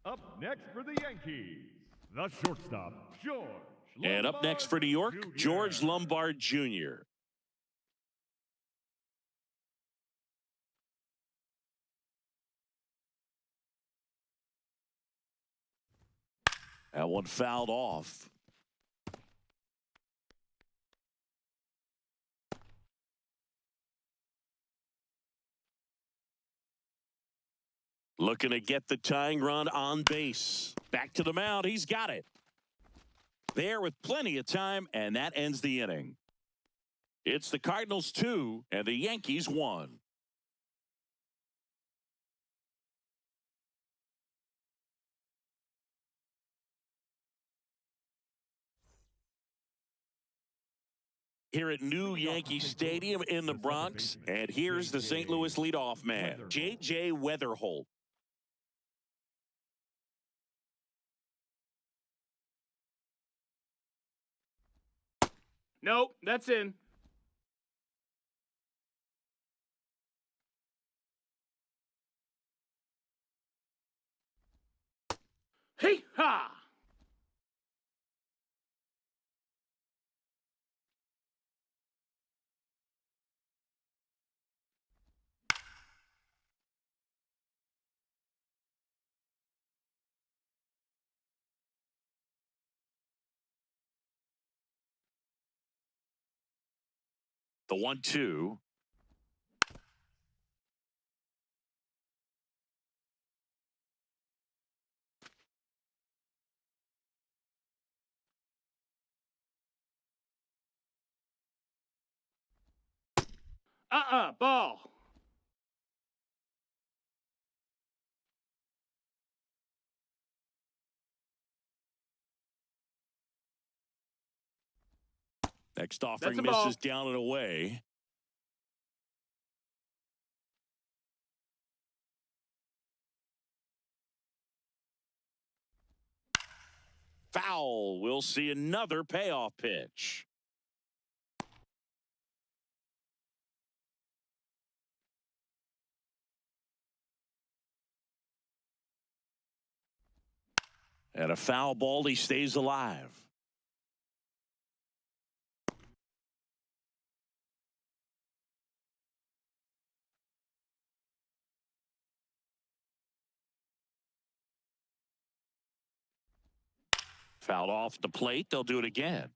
Up next for the Yankees, the shortstop, George And up next for New York, Jr. George Lombard Jr. That one fouled off. Looking to get the tying run on base. Back to the mound. He's got it. There with plenty of time, and that ends the inning. It's the Cardinals 2 and the Yankees 1. Here at New Yankee Stadium in the Bronx, and here's the St. Louis leadoff man, J.J. Weatherholt. Nope, that's in. Hey ha! The 1-2. Ball. Next offering That's a ball. misses down and away. Foul. We'll see another payoff pitch. And a foul ball. He stays alive. Fouled off the plate. They'll do it again.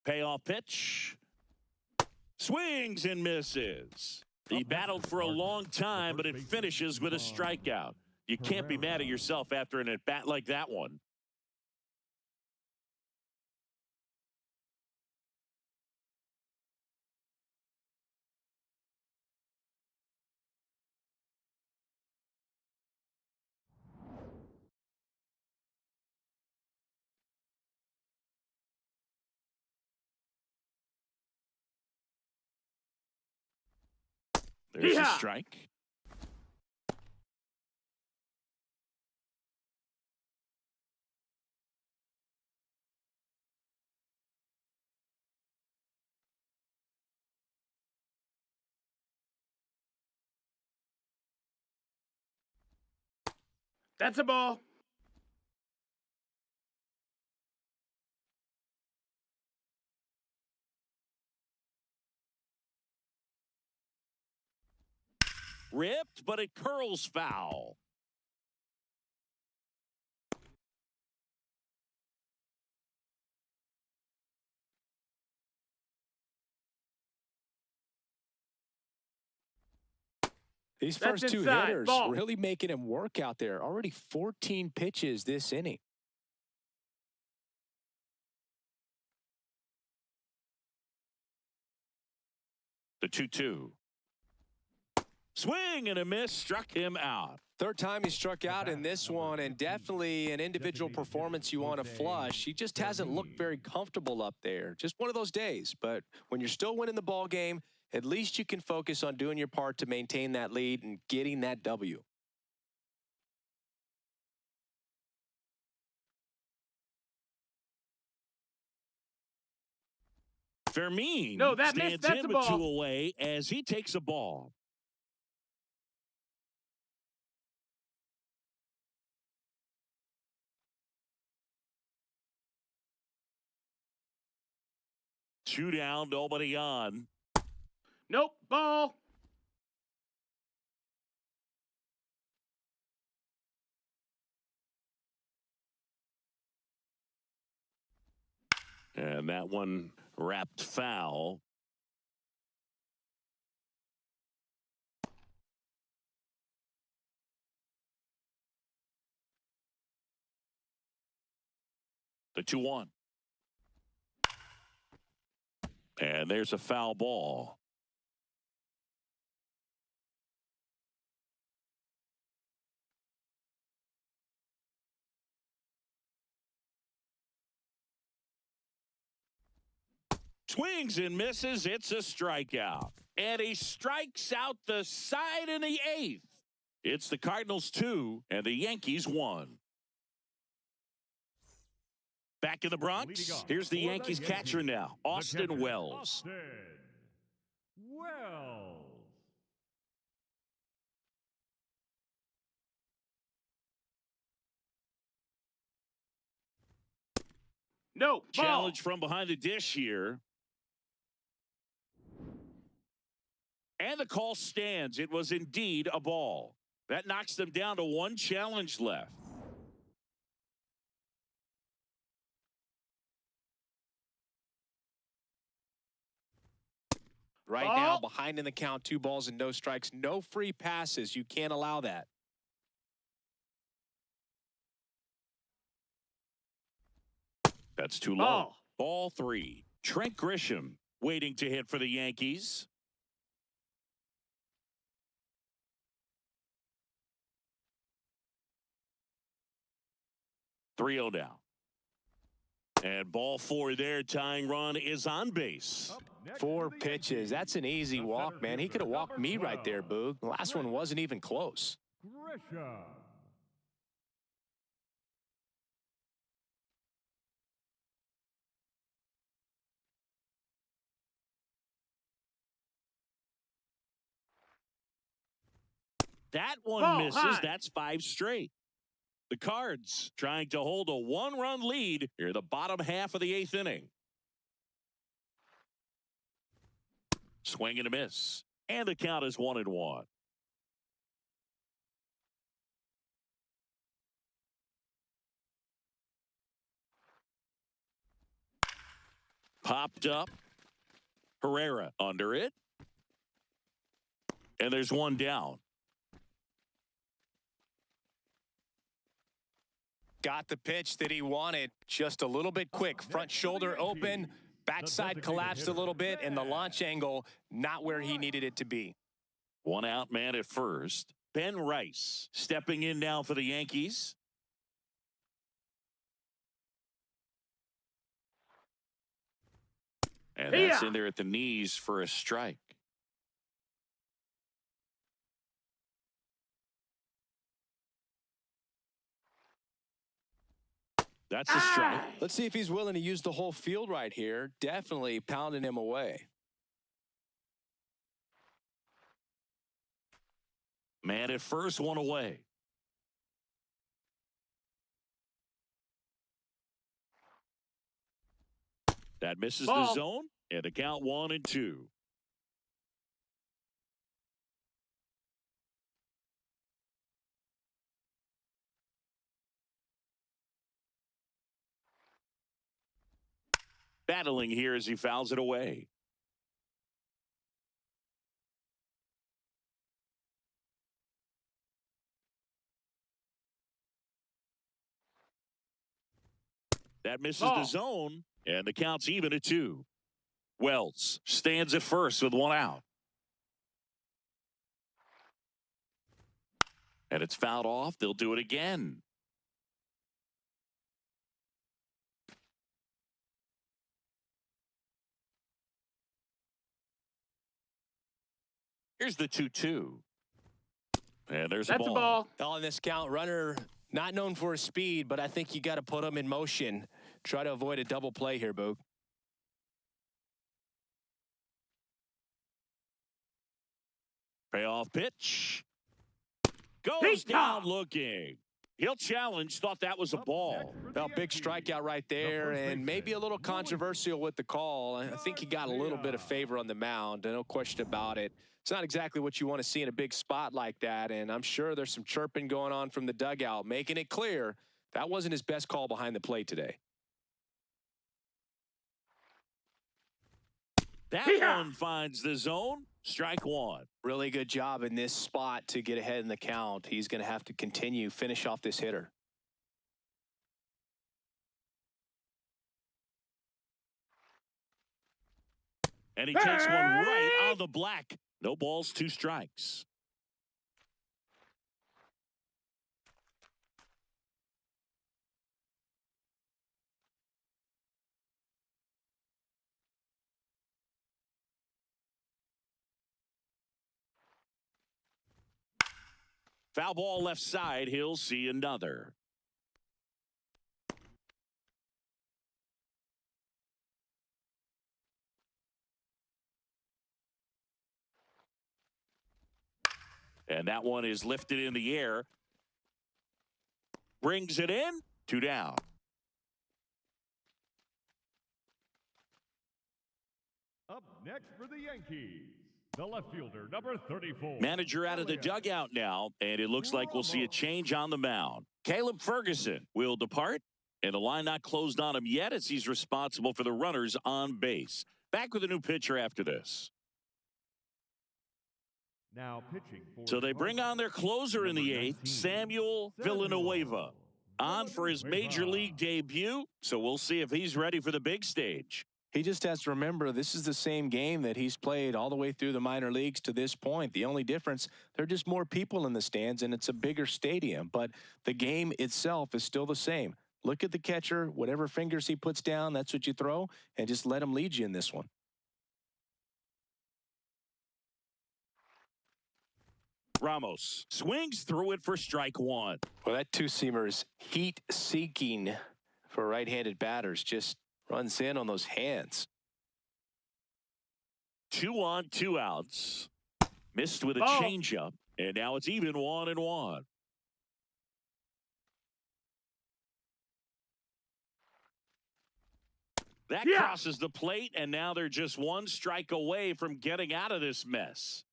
Payoff pitch. Swings and misses. He battled for a long time, but it finishes with a strikeout. You can't be mad at yourself after an at-bat like that one. There's a strike. That's a ball. Ripped, but it curls foul. These That's first two inside. hitters Ball. really making him work out there. Already 14 pitches this inning. The 2-2. Swing and a miss, struck him out. Third time he struck out in this one, and definitely an individual performance you want to flush. He just hasn't looked very comfortable up there. Just one of those days. But when you're still winning the ball game, at least you can focus on doing your part to maintain that lead and getting that W. Fermin No, that stands missed. That's in a with two ball. away as he takes a ball. Two down, nobody on. Nope. Ball. And that one wrapped foul. The 2-1. And there's a foul ball. Swings and misses. It's a strikeout. And he strikes out the side in the 8th. It's the Cardinals 2 and the Yankees 1. Back in the Bronx, here's the Yankees catcher now, Austin Wells. Austin Wells. No. Ball. Challenge from behind the dish here. And the call stands. It was indeed a ball. That knocks them down to one challenge left. Right now, behind in the count, 2 balls and no strikes, no free passes. You can't allow that. That's too low. Ball 3. Trent Grisham waiting to hit for the Yankees. 3-0 now. And ball 4 there. Tying run is on base. Up next 4 for the pitches. Yankees, That's an easy the walk, center man. He could have fielder, walked me number right there, 12. Boog. The last one wasn't even close. Grisham. That one Ball misses. high. That's 5 straight. The Cards trying to hold a 1-run lead here in the bottom half of the 8th inning. Swing and a miss. And the count is 1-1. Popped up. Herrera under it. And there's one down. Got the pitch that he wanted. Just a little bit quick. Front shoulder open. Backside collapsed a little bit. And the launch angle not where he needed it to be. 1 out man at first. Ben Rice stepping in now for the Yankees. And that's in there at the knees for a strike. That's a strike. Let's see if he's willing to use the whole field right here. Definitely pounding him away. Man at first, 1 away. That misses the Ball. zone, and the count 1-2. Battling here as he fouls it away. That misses the zone, and the count's even at 2. Wells stands at first with 1 out. And it's fouled off. They'll do it again. Here's the 2-2. And there's That's a a ball. ball. On this count, runner not known for his speed, but I think you got to put him in motion. Try to avoid a double play here, Boog. Payoff pitch. Goes down looking. He'll challenge. Thought that was a ball. Well, big strikeout right there, and maybe a little controversial with the call. I think he got a little bit of favor on the mound, no question about it. It's not exactly what you want to see in a big spot like that, and I'm sure there's some chirping going on from the dugout, making it clear that wasn't his best call behind the plate today. That one finds the zone. Strike 1. Really good job in this spot to get ahead in the count. He's going to have to continue, finish off this hitter. And he takes one right on the black. No balls, 2 strikes. Foul ball left side. He'll see another. And that one is lifted in the air. Brings it in. 2 down. Up next for the Yankees, the left fielder, number 34. Manager out of the dugout now, and it looks like we'll see a change on the mound. Caleb Ferguson will depart, and the line not closed on him yet as he's responsible for the runners on base. Back with a new pitcher after this. Now pitching for So they bring on their closer in the 8th, Samuel Villanueva, on for his major league debut. So we'll see if he's ready for the big stage. He just has to remember this is the same game that he's played all the way through the minor leagues to this point. The only difference, there are just more people in the stands and it's a bigger stadium, but the game itself is still the same. Look at the catcher. Whatever fingers he puts down, that's what you throw, and just let him lead you in this one. Ramos swings through it for strike one. Well, that two-seamer is heat-seeking for right-handed batters. Just runs in on those hands. 2 on, 2 outs. Missed with a Ball. changeup, and now it's even 1-1. That crosses the plate, and now they're just 1 strike away from getting out of this mess.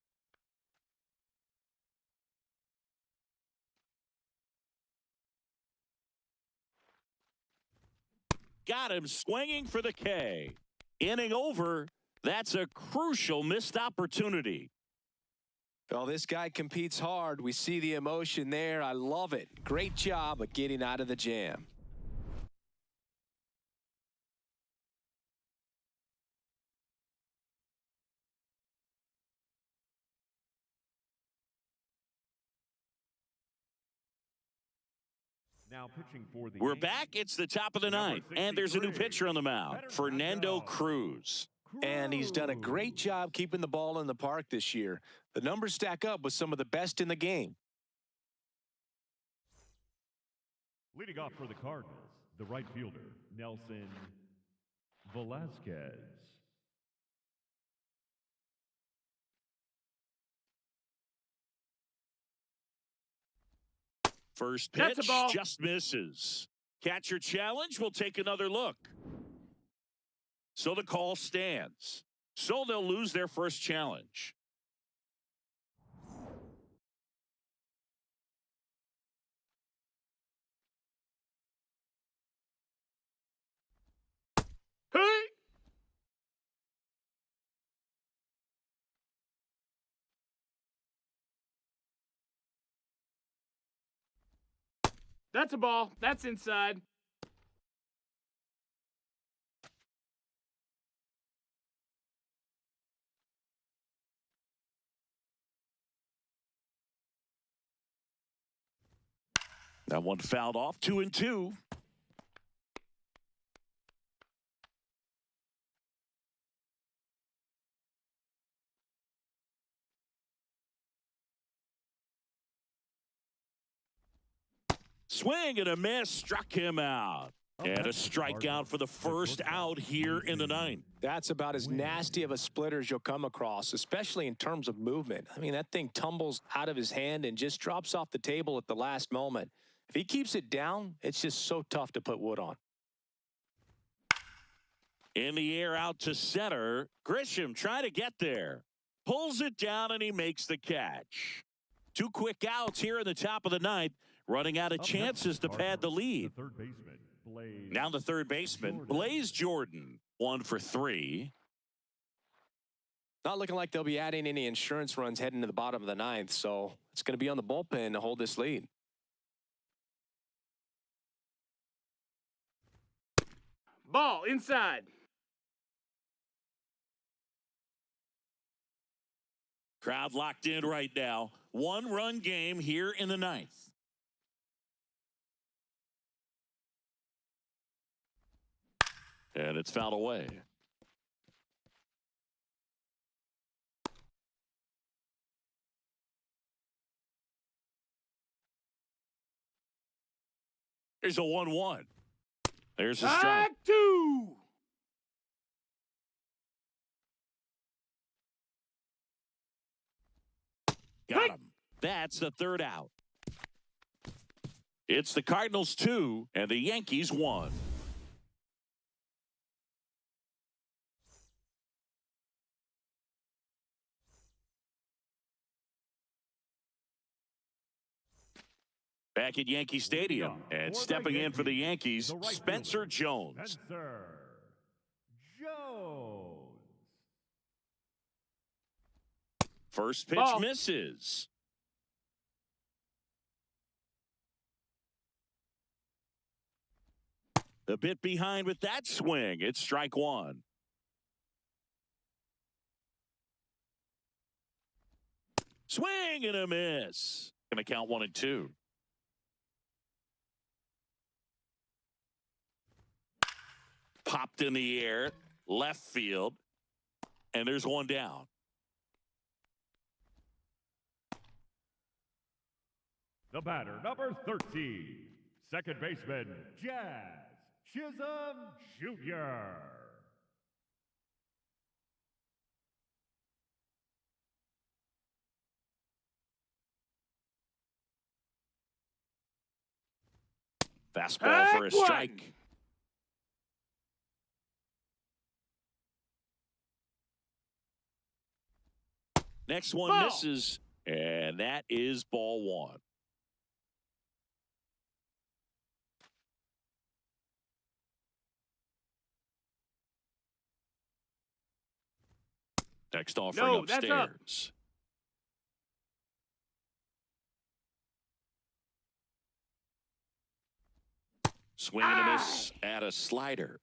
Got him swinging for the K. Inning over. That's a crucial missed opportunity. Well, this guy competes hard. We see the emotion there. I love it. Great job of getting out of the jam. Now pitching for the We're Yankees, back. It's the top of the ninth, and there's a new pitcher on the mound, Fernando Cruz. And he's done a great job keeping the ball in the park this year. The numbers stack up with some of the best in the game. Leading off for the Cardinals, the right fielder, Nelson Velasquez. First That's pitch a ball. just misses. Catcher challenge. We'll take another look. So the call stands. So they'll lose their first challenge. Hey! That's a ball. That's inside. That one fouled off. 2-2. Swing and a miss, struck him out. And a strikeout for the first out here in the ninth. That's about as nasty of a splitter as you'll come across, especially in terms of movement. I mean, that thing tumbles out of his hand and just drops off the table at the last moment. If he keeps it down, it's just so tough to put wood on. In the air out to center. Grisham trying to get there. Pulls it down and he makes the catch. 2 quick outs here in the top of the ninth. Running out of chances to pad the lead. The third baseman, Blaze Now the third baseman, Blaze Jordan. 1 for 3. Not looking like they'll be adding any insurance runs heading to the bottom of the ninth, so it's going to be on the bullpen to hold this lead. Ball inside. Crowd locked in right now. 1-run game here in the ninth. And it's fouled away. There's a 1-1. There's a strike. Strike 2. Got him. That's the third out. It's the Cardinals 2 and the Yankees 1. Back at Yankee Stadium and stepping in for the Yankees, Spencer Jones. Spencer Jones. First pitch Ball. misses. A bit behind with that swing. It's strike 1. Swing and a miss. Going to count 1-2. Popped in the air, left field, and there's one down. The batter, number 13, second baseman, Jazz Chisholm Jr. Fastball for a One. strike. Next one Ball. misses, and that is ball one. Next offering No, that's up. upstairs. Swing and a miss at a slider.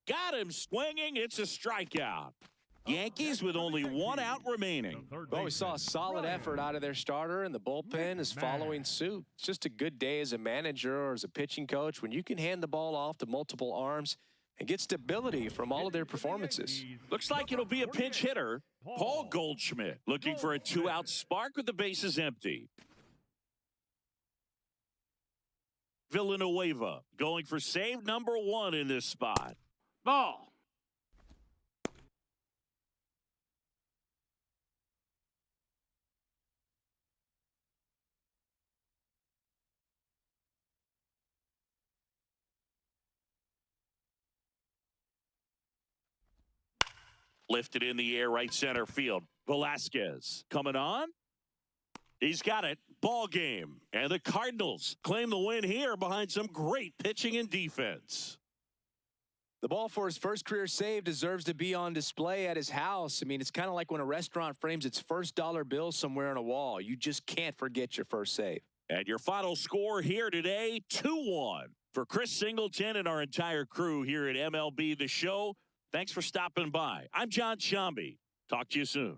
Got him swinging. It's a strikeout. Yankees with only one out remaining. Well, we saw a solid effort out of their starter, and the bullpen is following suit. It's just a good day as a manager or as a pitching coach when you can hand the ball off to multiple arms and get stability from all of their performances. Looks like it'll be a pinch hitter. Paul Goldschmidt looking for a two-out spark with the bases empty. Villanueva going for save number one in this spot. Ball. Lifted in the air, right center field. Velasquez coming on. He's got it. Ball game. And the Cardinals claim the win here behind some great pitching and defense. The ball for his first career save deserves to be on display at his house. I mean, it's kind of like when a restaurant frames its first dollar bill somewhere on a wall. You just can't forget your first save. And your final score here today, 2-1. For Chris Singleton and our entire crew here at MLB The Show, thanks for stopping by. I'm John Shambi. Talk to you soon.